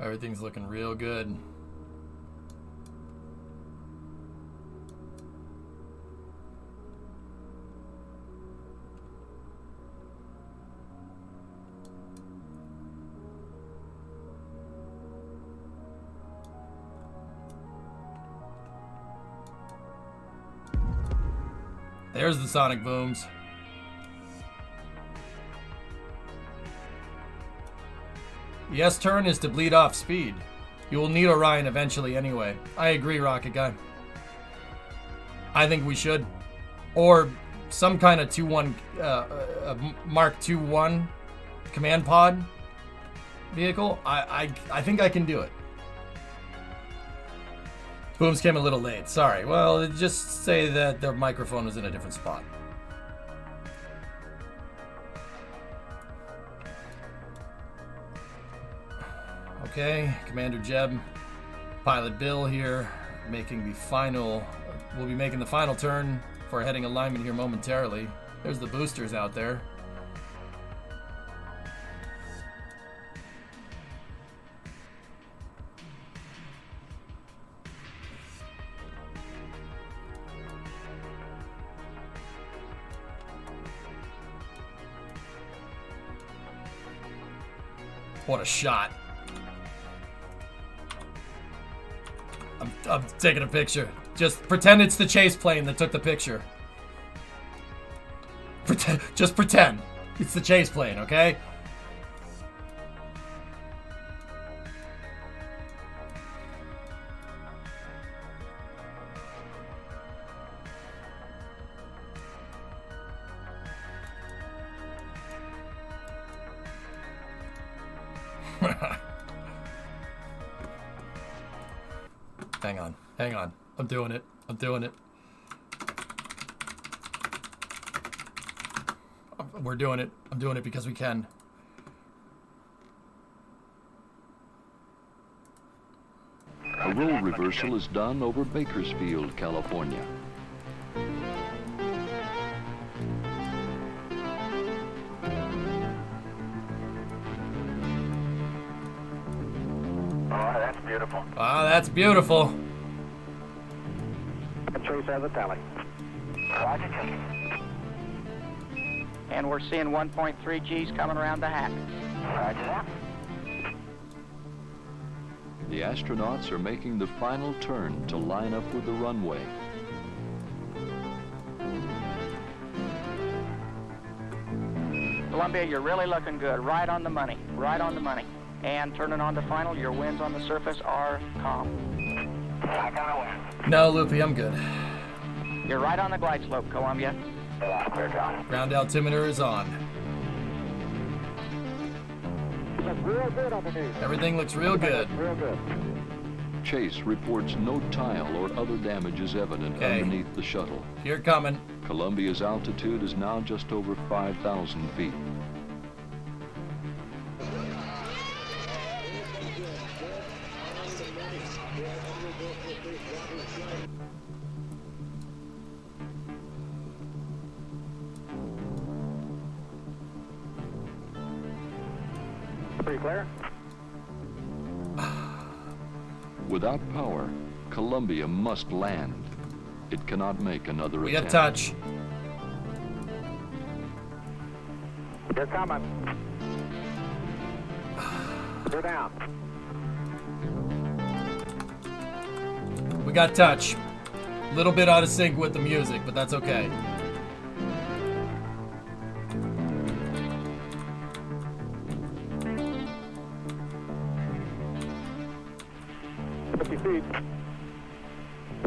Everything's looking real good. There's the sonic booms. The S-turn is to bleed off speed. You will need Orion eventually anyway. I agree, Rocket Guy. I think we should. Or some kind of 2-1, Mark 2-1 command pod vehicle. I think I can do it. Booms came a little late. Sorry. Well, just say that the microphone was in a different spot. Okay, Commander Jeb, Pilot Bill here, making the final. We'll be making the final turn for heading alignment here momentarily. There's the boosters out there. What a shot. I'm taking a picture. Just pretend it's the chase plane that took the picture. Just pretend it's the chase plane, okay? Hang on. I'm doing it. We're doing it. I'm doing it because we can. A role reversal is done over Bakersfield, California. Oh, that's beautiful. Ah, that's beautiful. Trace has a tally. Roger, checking. And we're seeing 1.3 Gs coming around the hat. Roger that. The astronauts are making the final turn to line up with the runway. Columbia, you're really looking good. Right on the money. Right on the money. And turning on the final, your winds on the surface are calm. I got a win. No, Loopy, I'm good. You're right on the glide slope, Columbia. Clear down. Ground altimeter is on. Looks real good underneath. Everything looks real good. Real good. Chase reports no tile or other damages evident Okay. underneath the shuttle. Here coming. Columbia's altitude is now just over 5,000 feet. Pretty clear. Without power, Columbia must land. It cannot make another We attempt. have touch. They're coming. They're down. We got touch. A little bit out of sync with the music, but that's okay. Feet.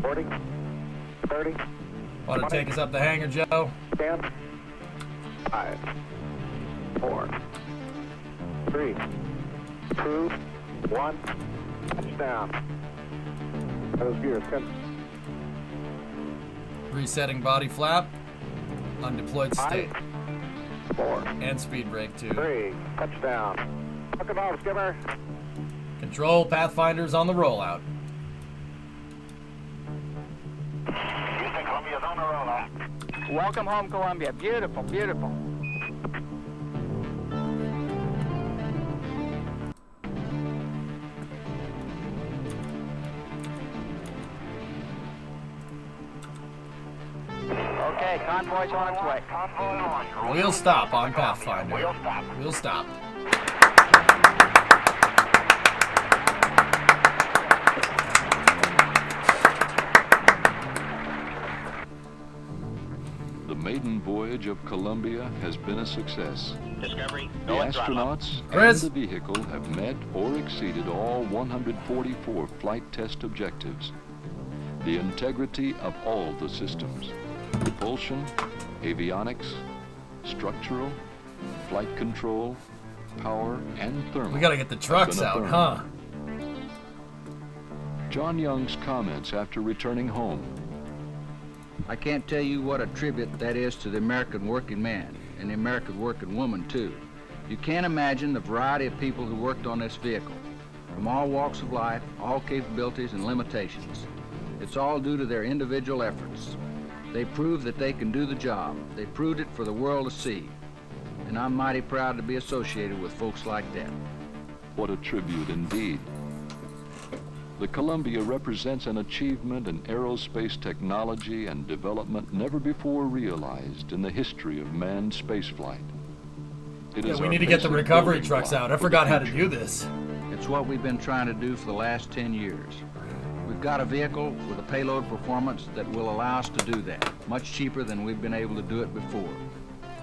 40, 30, Want to take us up the hangar, Joe? 10, 5, 4, 3, 2, 1, touchdown. Those gears, 10. Resetting body flap. Undeployed state. 4, And speed brake, too. 3, touchdown. Look at all, skipper. Control Pathfinder's on the rollout. Houston, Columbia's on the rollout. Welcome home, Columbia. Beautiful, beautiful. Okay, convoy's on its way. Convoy on. We'll stop on Pathfinder. We'll stop. We'll stop. The maiden voyage of Columbia has been a success. Discovery, The astronauts and Chris? the vehicle have met or exceeded all 144 flight test objectives. The integrity of all the systems, propulsion, avionics, structural, flight control, power, and thermal. We gotta get the trucks have been out, affirmed. huh? John Young's comments after returning home. I can't tell you what a tribute that is to the American working man and the American working woman, too. You can't imagine the variety of people who worked on this vehicle, from all walks of life, all capabilities and limitations. It's all due to their individual efforts. They proved that they can do the job. They proved it for the world to see. And I'm mighty proud to be associated with folks like that. What a tribute indeed. The Columbia represents an achievement in aerospace technology and development never before realized in the history of manned spaceflight. It Yeah, is we our need to get the basic recovery building trucks block out. I for the forgot how to future. do this. It's what we've been trying to do for the last 10 years. We've got a vehicle with a payload performance that will allow us to do that, much cheaper than we've been able to do it before.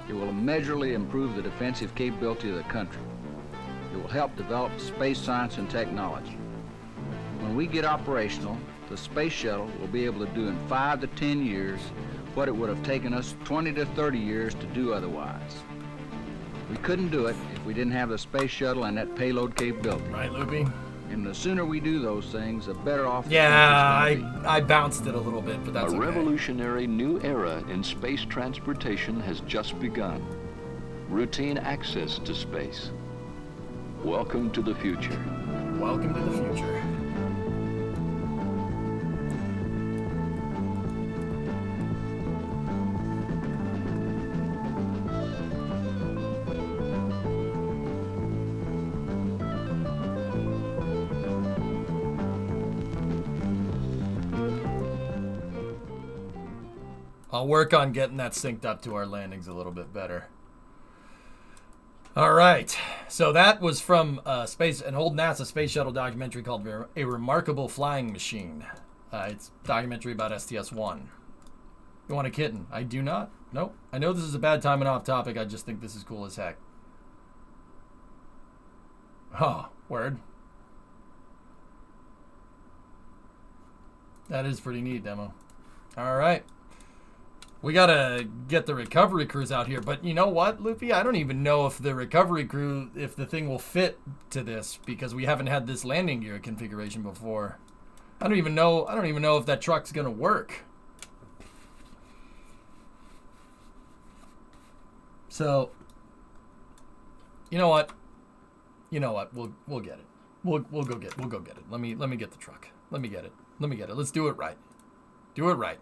It will immeasurably improve the defensive capability of the country. It will help develop space science and technology. When we get operational, the space shuttle will be able to do in 5 to 10 years what it would have taken us 20 to 30 years to do otherwise. We couldn't do it if we didn't have the space shuttle and that payload capability. Right, Loopy? And the sooner we do those things, the better off the Yeah, country's gonna be. I bounced it a little bit, but that's A okay. revolutionary new era in space transportation has just begun. Routine access to space. Welcome to the future. Welcome to the future. I'll work on getting that synced up to our landings a little bit better. All right, so that was from an old NASA space shuttle documentary called A Remarkable Flying Machine. It's a documentary about STS-1. You want a kitten? I do not. Nope. I know this is a bad time and off topic. I just think this is cool as heck. Oh, word. That is pretty neat, demo. All right. We gotta get the recovery crews out here, but you know what, Loopy? I don't even know if the recovery crew, if the thing will fit to this, because we haven't had this landing gear configuration before. I don't even know if that truck's gonna work. So, you know what? We'll get it. We'll go get it. Let me get the truck. Let me get it. Let's do it right. Do it right.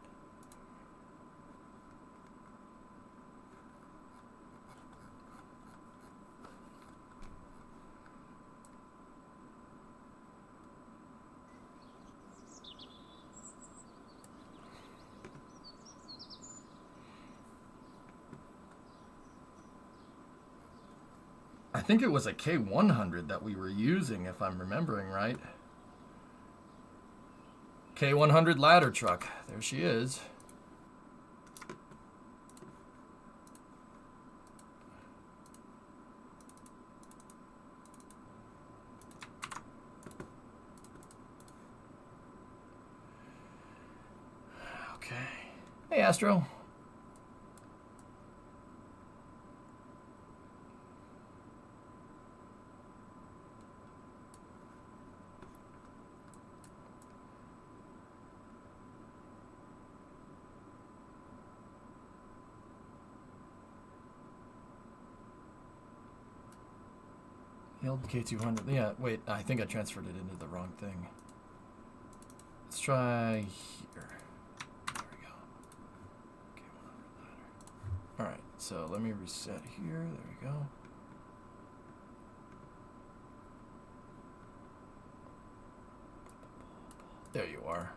I think it was a K100 that we were using, if I'm remembering right. K100 ladder truck. There she is. Okay. Hey, Astro. Build K200. Yeah, wait, I think I transferred it into the wrong thing. Let's try here. There we go. K100 ladder. Alright, so let me reset here. There we go. There you are.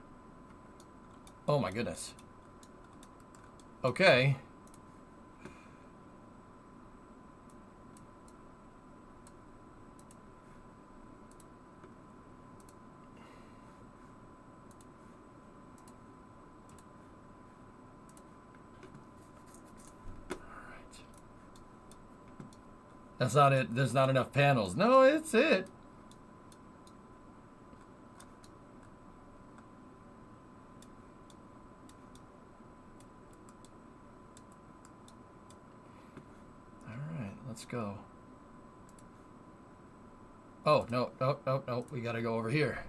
Oh my goodness. Okay. That's not it. There's not enough panels. No, it's it. All right, let's go. Oh, no, no, no, no. We got to go over here.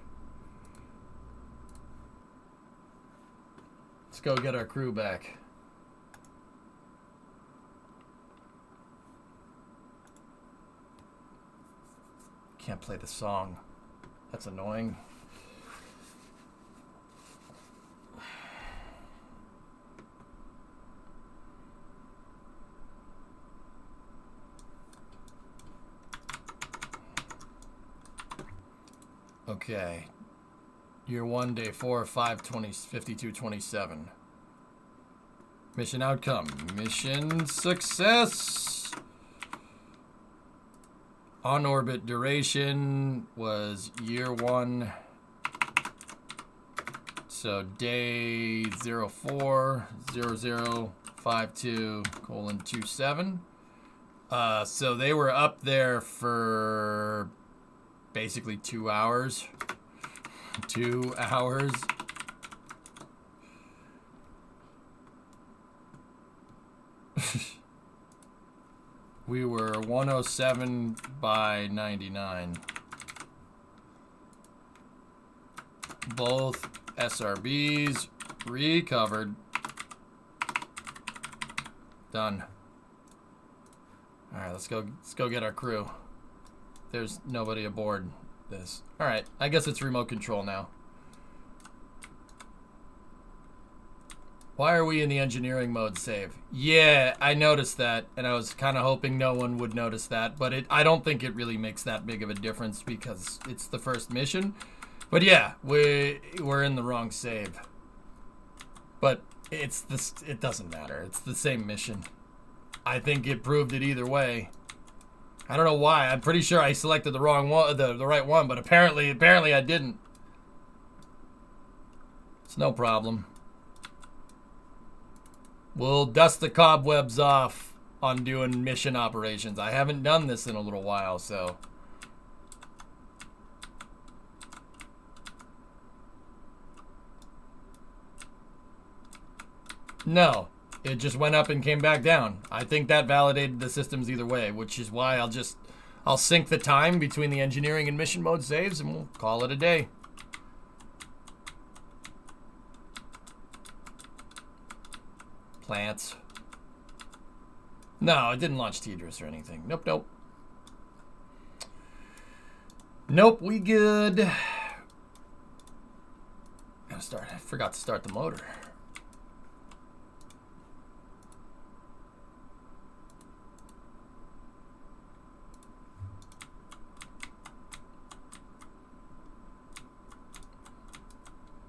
Let's go get our crew back. Can't play the song. That's annoying. Okay. Year 1, day 4, 5, 20, 52, 27. Mission outcome. Mission success. On orbit duration was year 1. So day 04 0052 :27. So they were up there for basically 2 hours. 2 hours. We were 107 by 99. Both SRBs recovered. Done. All right, let's go get our crew. There's nobody aboard this. All right, I guess it's remote control now. Why are we in the engineering mode save? Yeah, I noticed that, and I was kind of hoping no one would notice that, but I don't think it really makes that big of a difference because it's the first mission. But yeah, we're in the wrong save. But it doesn't matter. It's the same mission. I think it proved it either way. I don't know why. I'm pretty sure I selected the wrong one, the right one, but apparently I didn't. It's no problem. We'll dust the cobwebs off on doing mission operations. I haven't done this in a little while, so. No, it just went up and came back down. I think that validated the systems either way, which is why I'll sync the time between the engineering and mission mode saves and we'll call it a day. Plants. No, it didn't launch Tidris or anything. Nope, nope. Nope, we good. Gotta start. I forgot to start the motor.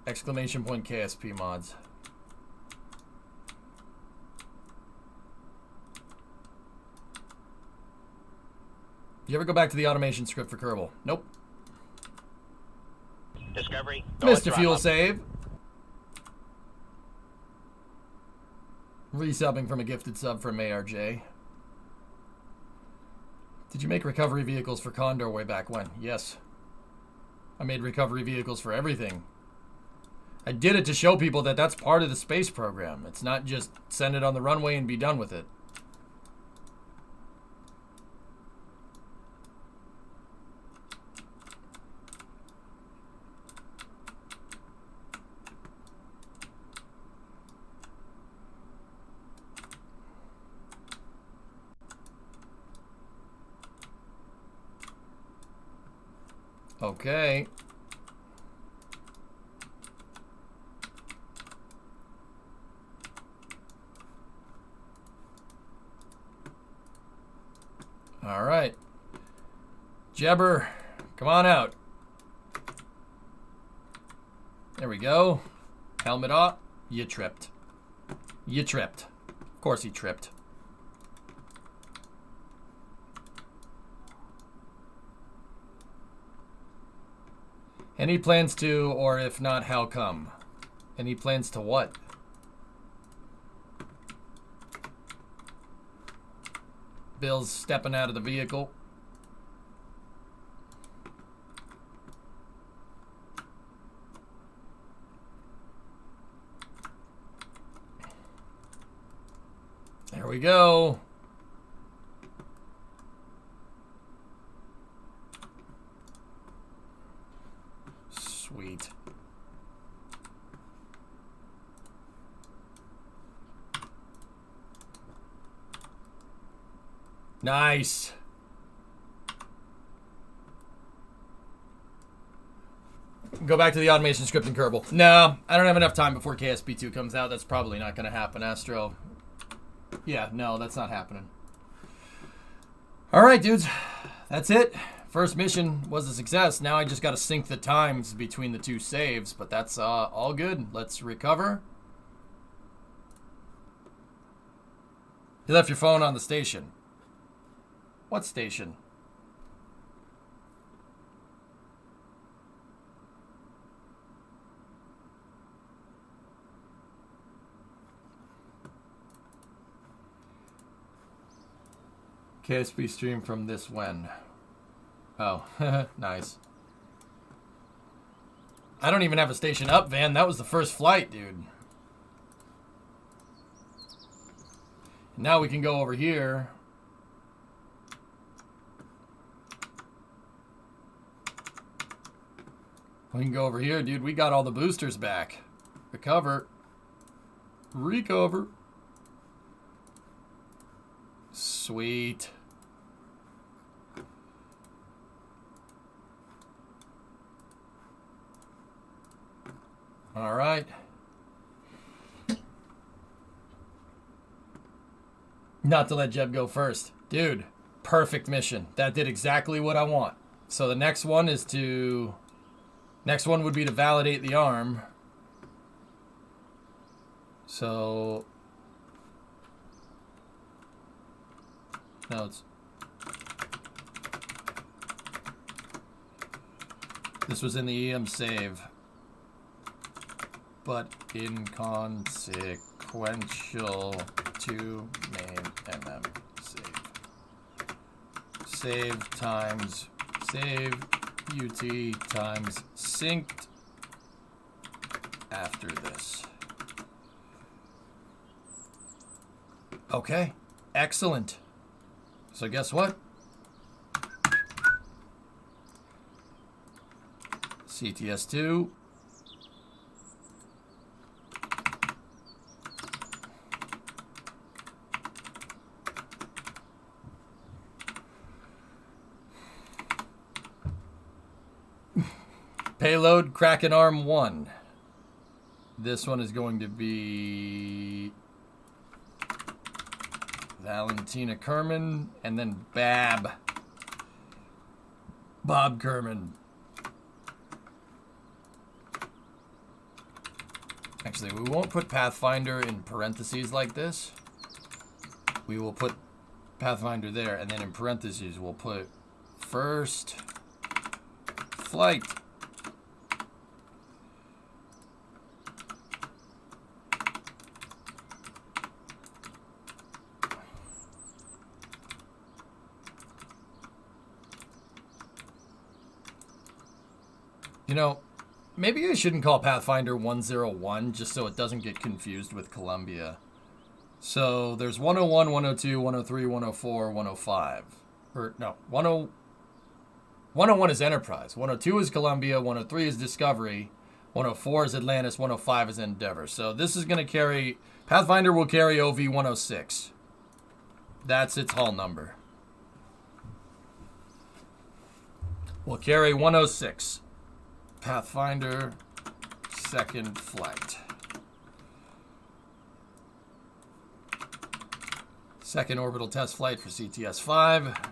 Exclamation point KSP mods. You ever go back to the automation script for Kerbal? Nope. Discovery. Mr. Fuel Save. Resubbing from a gifted sub from ARJ. Did you make recovery vehicles for Condor way back when? Yes. I made recovery vehicles for everything. I did it to show people that that's part of the space program. It's not just send it on the runway and be done with it. Okay. All right. Jebber, come on out. There we go. Helmet off. You tripped. You tripped. Of course he tripped. Any plans to, or if not, how come? Any plans to what? Bill's stepping out of the vehicle. There we go. Sweet. Nice. Go back to the automation script in Kerbal. No, I don't have enough time before KSP 2 comes out. That's probably not going to happen, Astro. Yeah, no, that's not happening. All right, dudes. That's it. First mission was a success. Now I just got to sync the times between the two saves, but that's all good. Let's recover. You left your phone on the station. What station? KSP stream from this when? Oh, nice. I don't even have a station up, Van. That was the first flight, dude. Now we can go over here. We can go over here, dude. We got all the boosters back. Recover. Recover. Sweet. All right. Not to let Jeb go first. Dude, perfect mission. That did exactly what I want. So the next one is to... Next one would be to validate the arm. So... No, it's... This was in the EM save. But inconsequential to main MM save. Save times save UT times synced after this. Okay, excellent. So guess what? CTS2. Payload, Kraken Arm 1. This one is going to be Valentina Kerman, and then Bob Kerman. Actually, we won't put Pathfinder in parentheses like this. We will put Pathfinder there, and then in parentheses we'll put first flight. You know, maybe I shouldn't call Pathfinder 101 just so it doesn't get confused with Columbia. So there's 101, 102, 103, 104, 105. Or no, 101 is Enterprise. 102 is Columbia. 103 is Discovery. 104 is Atlantis. 105 is Endeavor. So this is going to carry... Pathfinder will carry OV 106. That's its hull number. We'll carry 106. Pathfinder, second flight. Second orbital test flight for CTS-5.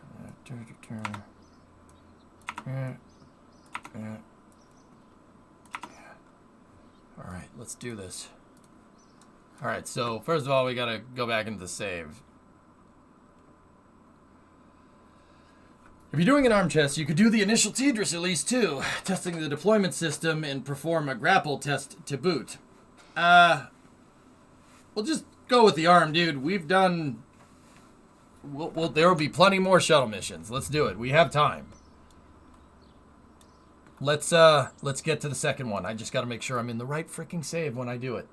All right, let's do this. All right, so first of all, we gotta go back into the save. If you're doing an arm test, you could do the initial TDRS at least too, testing the deployment system and perform a grapple test to boot. We'll just go with the arm, dude. We've done... there will be plenty more shuttle missions. Let's do it. We have time. Let's get to the second one. I just got to make sure I'm in the right freaking save when I do it.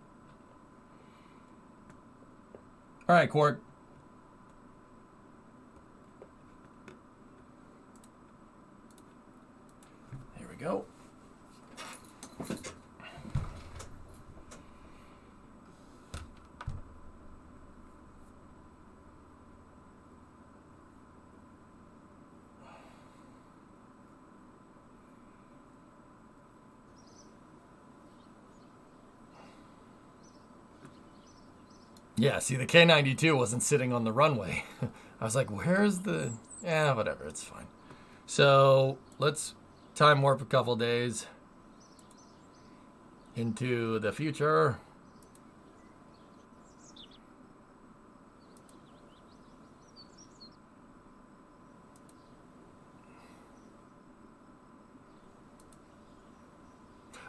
All right, Quark. Here we go. Yeah, see, the K-92 wasn't sitting on the runway. I was like, where's the... Yeah, whatever, it's fine. So, let's time warp a couple days into the future.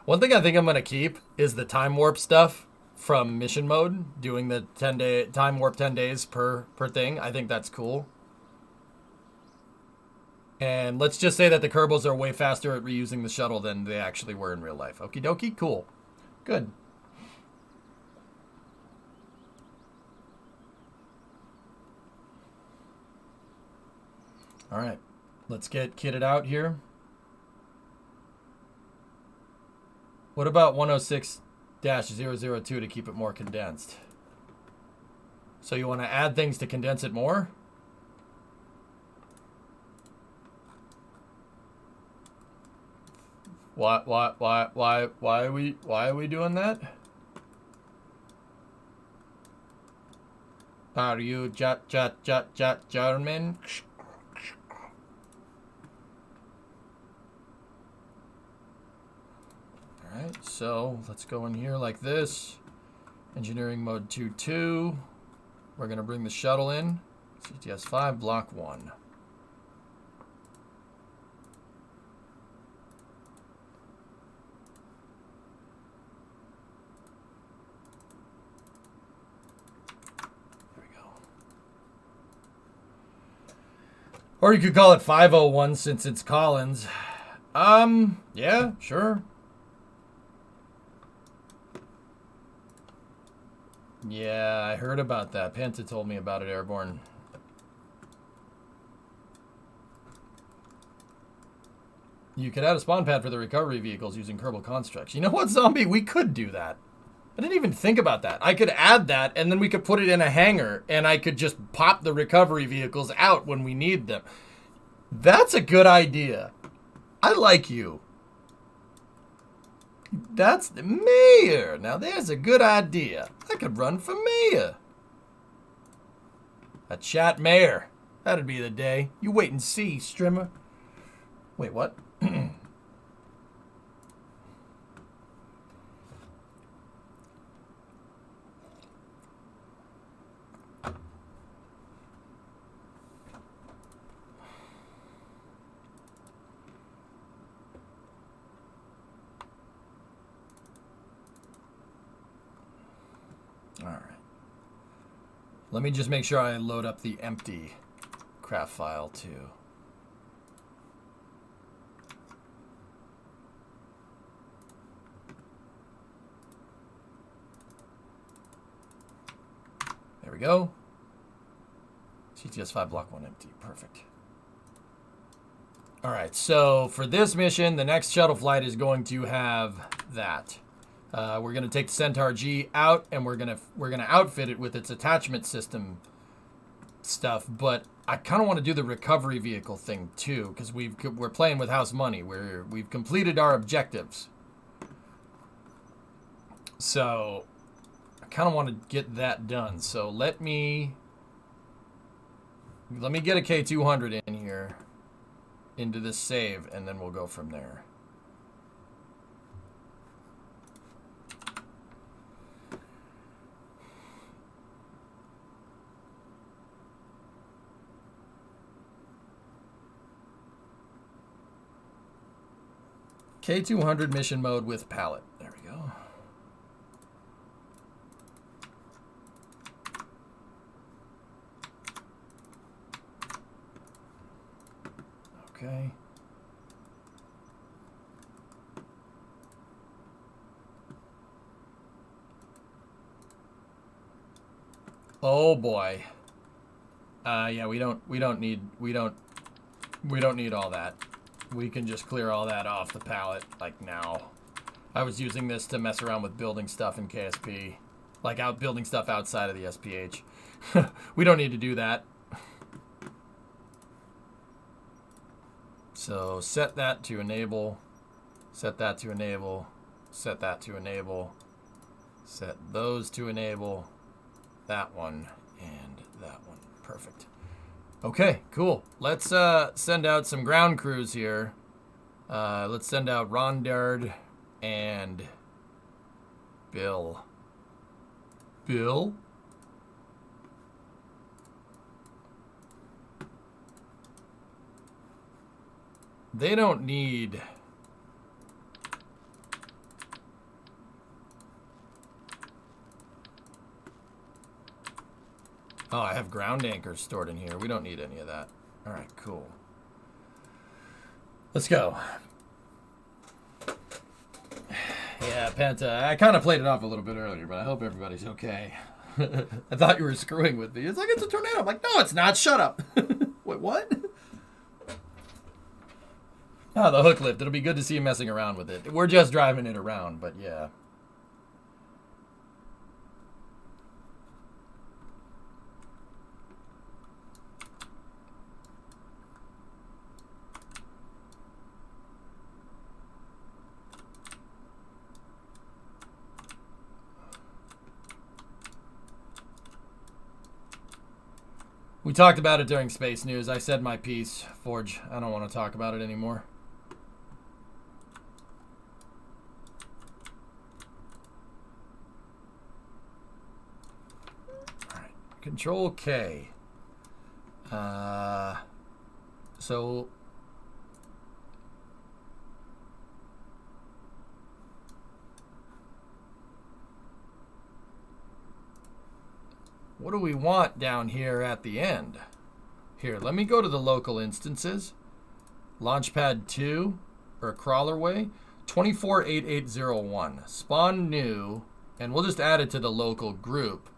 One thing I think I'm going to keep is the time warp stuff from mission mode, doing the 10-day time warp 10 days per thing. I think that's cool. And let's just say that the Kerbals are way faster at reusing the shuttle than they actually were in real life. Okie dokie, cool. Good. All right, let's get kitted out here. What about 106-002 to keep it more condensed? So you want to add things to condense it more? Why are we doing that? Are you German? Alright, so let's go in here like this. Engineering mode 2-2. We're going to bring the shuttle in. CTS-5, block 1. There we go. Or you could call it 501 since it's Collins. Yeah, sure. Yeah, I heard about that. Penta told me about it, Airborne. You could add a spawn pad for the recovery vehicles using Kerbal Konstructs. You know what, Zombie? We could do that. I didn't even think about that. I could add that, and then we could put it in a hangar, and I could just pop the recovery vehicles out when we need them. That's a good idea. I like you. That's the mayor. Now there's a good idea. I could run for mayor. A chat mayor. That'd be the day. You wait and see, Strimmer. Wait, what? Alright. Let me just make sure I load up the empty craft file too. There we go. CTS-5 block 1 empty. Perfect. Alright, so for this mission, the next shuttle flight is going to have that. We're gonna take the Centaur G out, and we're gonna outfit it with its attachment system stuff. But I kind of want to do the recovery vehicle thing too, because we're playing with house money. We've completed our objectives. So I kind of want to get that done. So let me get a K200 in here into this save, and then we'll go from there. K200 mission mode with pallet. There we go. Okay. Oh boy. Yeah, we don't need all that. We can just clear all that off the palette, like now. I was using this to mess around with building stuff in KSP. Like building stuff outside of the SPH. We don't need to do that. So set that to enable. Set that to enable. Set that to enable. Set those to enable. That one and that one. Perfect. Okay, cool. Let's send out some ground crews here. Let's send out Rondard and Bill. Bill? They don't need... Oh, I have ground anchors stored in here. We don't need any of that. All right, cool. Let's go. Yeah, Penta, I kind of played it off a little bit earlier, but I hope everybody's okay. I thought you were screwing with me. It's like, it's a tornado. I'm like, no, it's not. Shut up. Wait, what? Oh, the hook lift. It'll be good to see you messing around with it. We're just driving it around, but yeah. We talked about it during Space News. I said my piece, Forge. I don't want to talk about it anymore. All right, Control K. So what do we want down here at the end? Here, let me go to the local instances. Launchpad 2, or Crawlerway, 248801. Spawn new, and we'll just add it to the local group.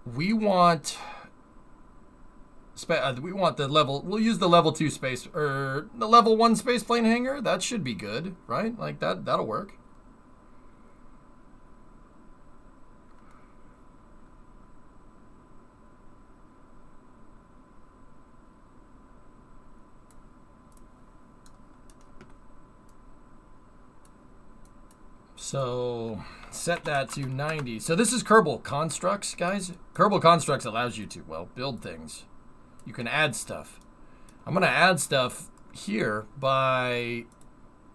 We want the level, we'll use the level 2 space, or the level 1 spaceplane hangar. That should be good, right? Like that'll work. So set that to 90. So this is Kerbal Konstructs, guys. Kerbal Konstructs allows you to, well, build things. You can add stuff. I'm going to add stuff here by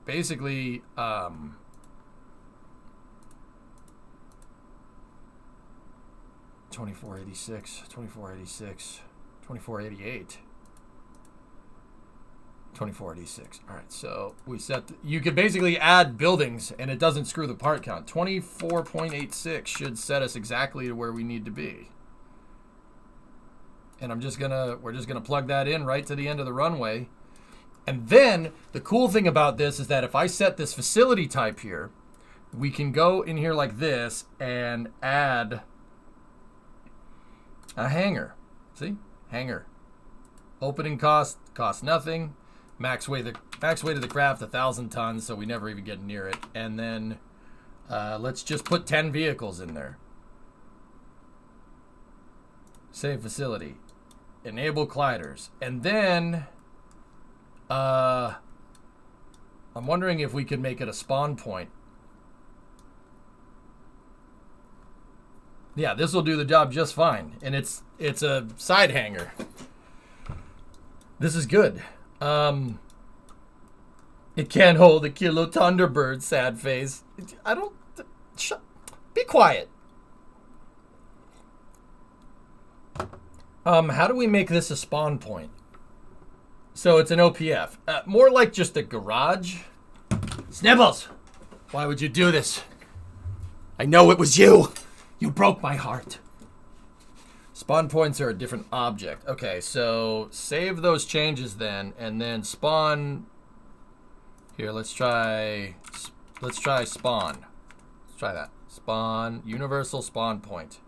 basically 2486, 2486, 2488. 2486. All right, so we set... you could basically add buildings, and it doesn't screw the part count. 24.86 should set us exactly to where we need to be. And we're just gonna plug that in right to the end of the runway. And then the cool thing about this is that if I set this facility type here, we can go in here like this and add a hangar. See? Hangar. Opening cost nothing. Max weight of the craft 1,000 tons, so we never even get near it. And then Let's just put 10 vehicles in there. Save facility. Enable gliders. And then, I'm wondering if we could make it a spawn point. Yeah, this will do the job just fine. And it's a side hangar. This is good. It can't hold a kilo Thunderbird, sad face. I don't... Be quiet. How do we make this a spawn point? So it's an OPF. More like just a garage. Snibbles! Why would you do this? I know it was you! You broke my heart. Spawn points are a different object. Okay, so save those changes then, and then spawn... Here, let's try spawn. Let's try that. Spawn, universal spawn point.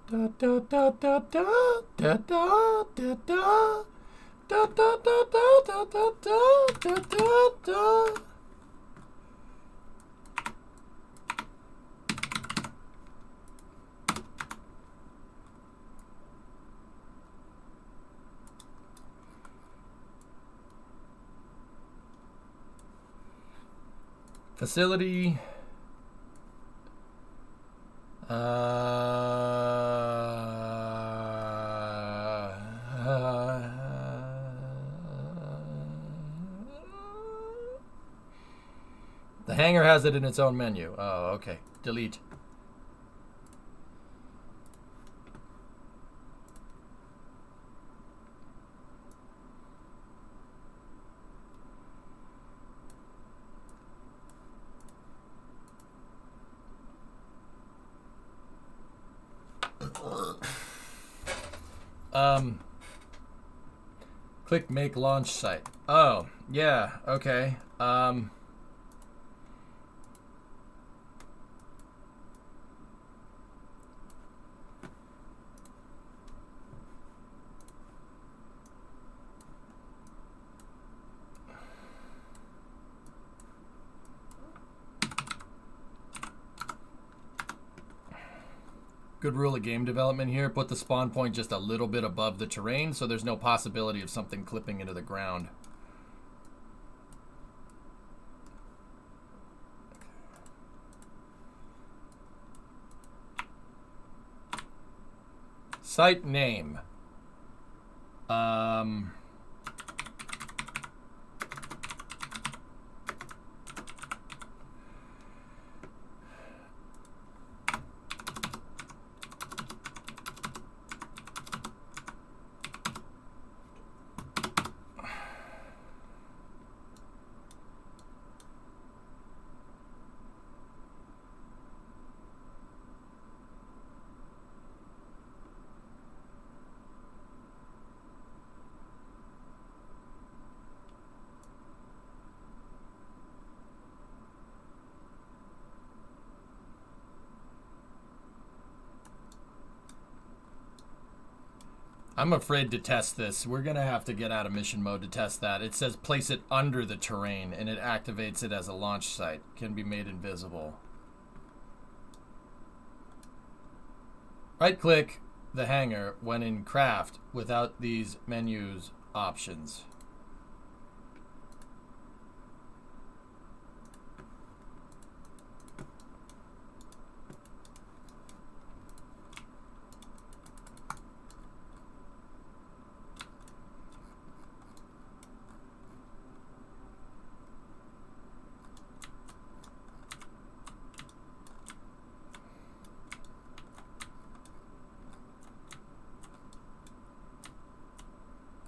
Da da da da da da da da da da da da da da da da da. Facility. The hangar has it in its own menu. Oh, okay. Delete. Click make launch site. Oh, yeah, okay. Good rule of game development here. Put the spawn point just a little bit above the terrain so there's no possibility of something clipping into the ground. Site name. I'm afraid to test this. We're going to have to get out of mission mode to test that. It says place it under the terrain, and it activates it as a launch site. Can be made invisible. Right-click the hangar when in craft without these menus options.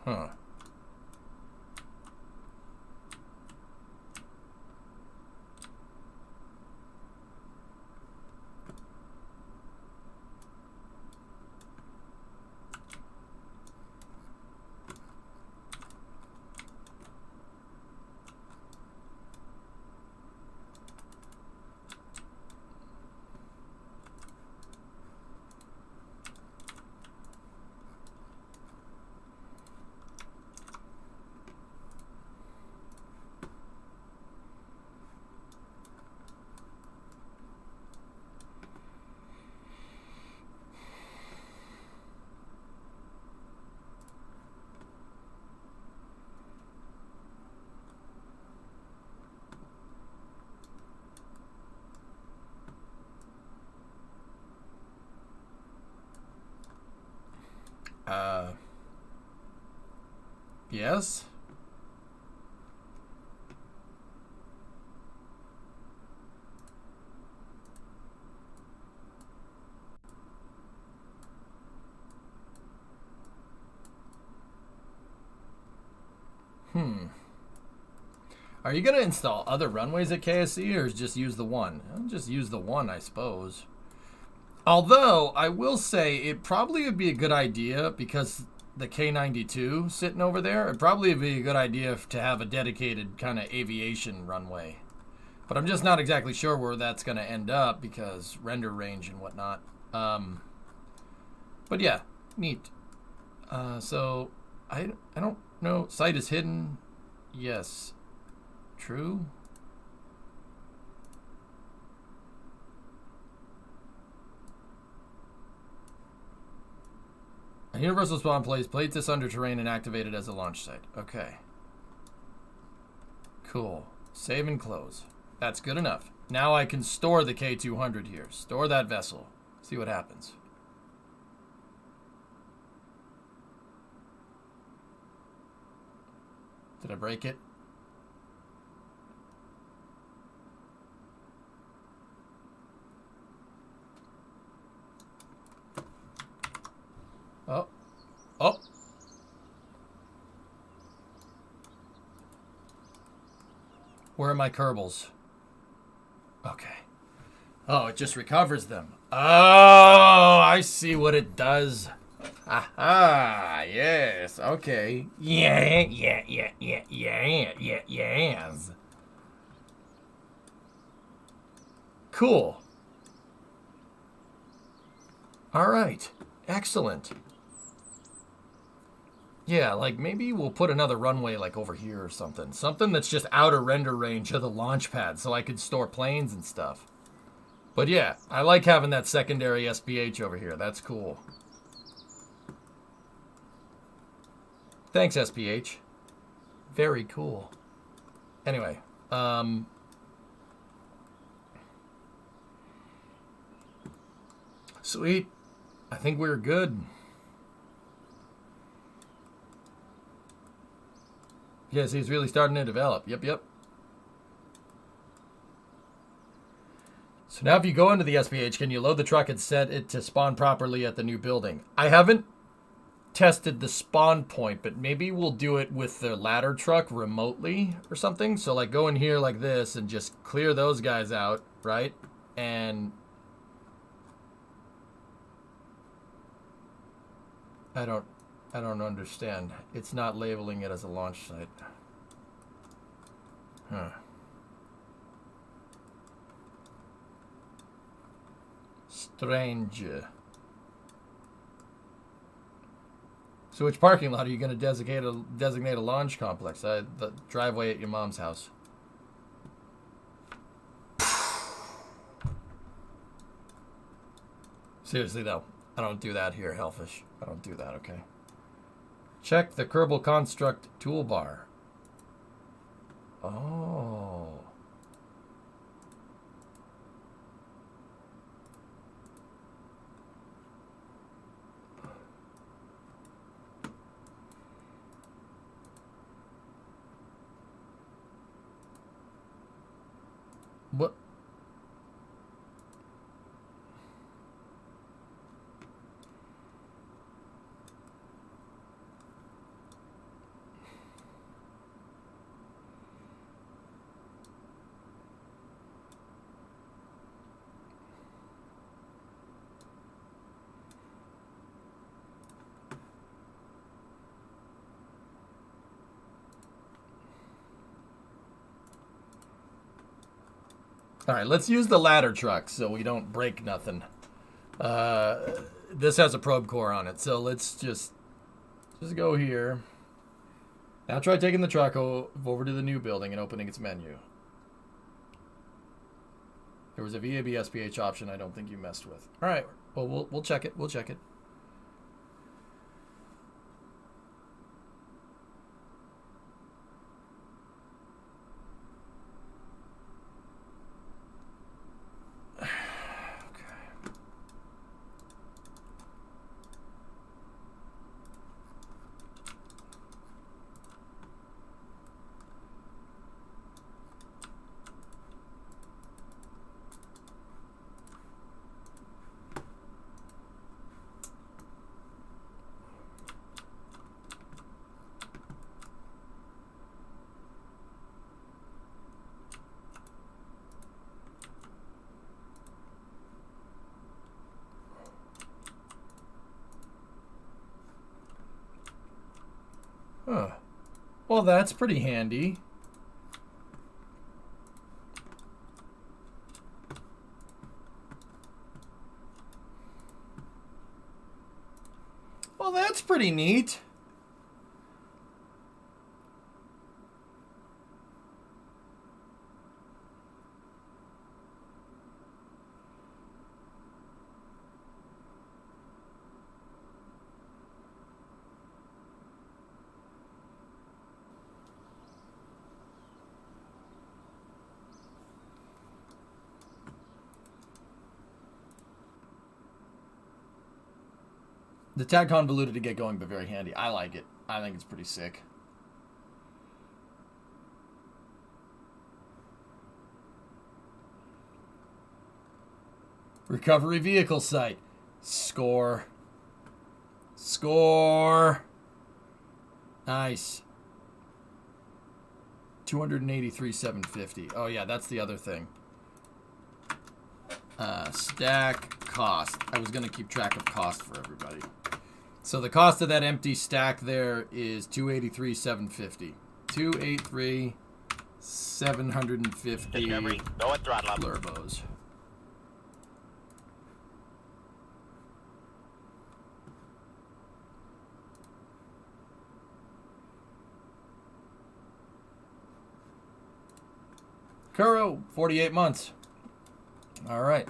Huh. Yes? Are you going to install other runways at KSC or just use the one? I'll just use the one, I suppose. Although, I will say it probably would be a good idea because the K-92 sitting over there, it'd probably be a good idea to have a dedicated kind of aviation runway. But I'm just not exactly sure where that's going to end up because render range and whatnot. But yeah, neat. So, I don't know. Site is hidden. Yes. True. A universal spawn place. Place this under terrain and activate it as a launch site. Okay. Cool. Save and close. That's good enough. Now I can store the K200 here. Store that vessel. See what happens. Did I break it? Oh. Oh. Where are my Kerbals? Okay. Oh, it just recovers them. Oh, I see what it does. Aha, yes, okay. Yes. Cool. All right, excellent. Yeah, like maybe we'll put another runway like over here or something. Something that's just out of render range of the launch pad so I could store planes and stuff. But yeah, I like having that secondary SPH over here. That's cool. Thanks, SPH. Very cool. Anyway, sweet. I think we're good. Yes, he's really starting to develop. Yep. So now if you go into the SPH, can you load the truck and set it to spawn properly at the new building? I haven't tested the spawn point, but maybe we'll do it with the ladder truck remotely or something. So like go in here like this and just clear those guys out, right? And I don't understand. It's not labeling it as a launch site. Huh. Strange. So which parking lot are you going to designate a launch complex? The driveway at your mom's house. Seriously though, I don't do that here, Hellfish. I don't do that, okay? Check the Kerbal Construct toolbar. Oh. What? All right, let's use the ladder truck so we don't break nothing. This has a probe core on it, so let's just go here. Now try taking the truck over to the new building and opening its menu. There was a VAB SPH option I don't think you messed with. All right, well, we'll check it. We'll check it. Well, that's pretty handy. Well, that's pretty neat. The tad convoluted to get going, but very handy. I like it. I think it's pretty sick. Recovery vehicle site. Score. Score. Nice. 283,750. Oh yeah, that's the other thing. Stack cost. I was gonna keep track of cost for everybody. So the cost of that empty stack there is 283,750. 283,750 Discovery, go at throttle up. Blurbos. Kuro, 48 months. All right.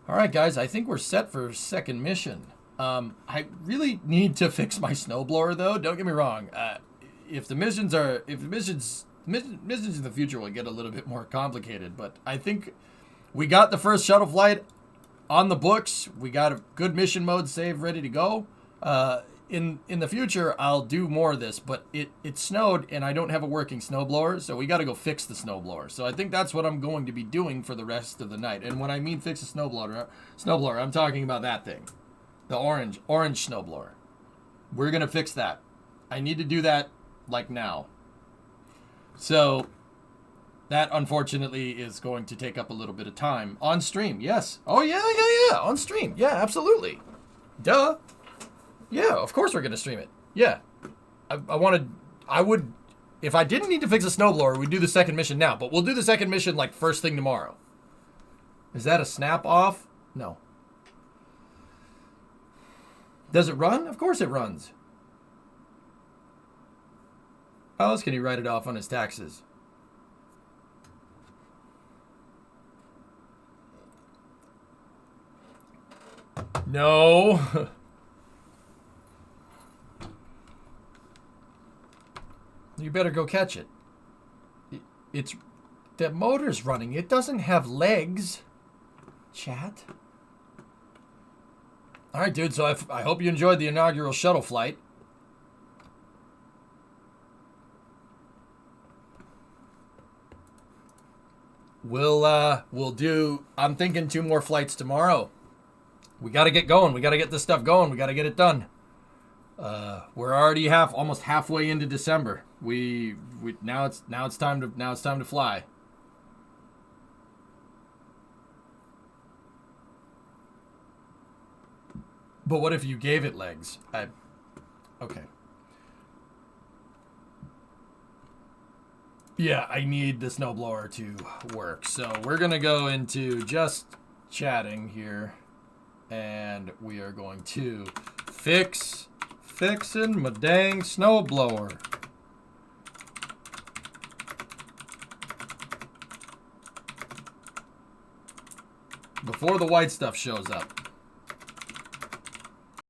All right, guys. I think we're set for second mission. I really need to fix my snowblower, though. Don't get me wrong. If the missions in the future will get a little bit more complicated, but I think we got the first shuttle flight on the books. We got a good mission mode save ready to go. In the future, I'll do more of this, but it snowed and I don't have a working snowblower, so we got to go fix the snowblower. So I think that's what I'm going to be doing for the rest of the night. And when I mean fix a snowblower, I'm talking about that thing. The orange snowblower. We're going to fix that. I need to do that like now. So that unfortunately is going to take up a little bit of time on stream. Yes. Oh yeah. On stream. Yeah, absolutely. Duh. Yeah, of course we're going to stream it. Yeah. I would, if I didn't need to fix a snowblower, we'd do the second mission now, but we'll do the second mission like first thing tomorrow. Is that a snap off? No. Does it run? Of course it runs. How else can he write it off on his taxes? No. You better go catch it. It's the motor's running. It doesn't have legs. Chat. All right, dude. So I hope you enjoyed the inaugural shuttle flight. We'll do. I'm thinking 2 more flights tomorrow. We got to get going. We got to get this stuff going. We got to get it done. We're already almost halfway into December. Now it's time to fly. But what if you gave it legs? Okay. Yeah, I need the snowblower to work. So we're gonna go into just chatting here, and we are going to fixing my dang snowblower. Before the white stuff shows up.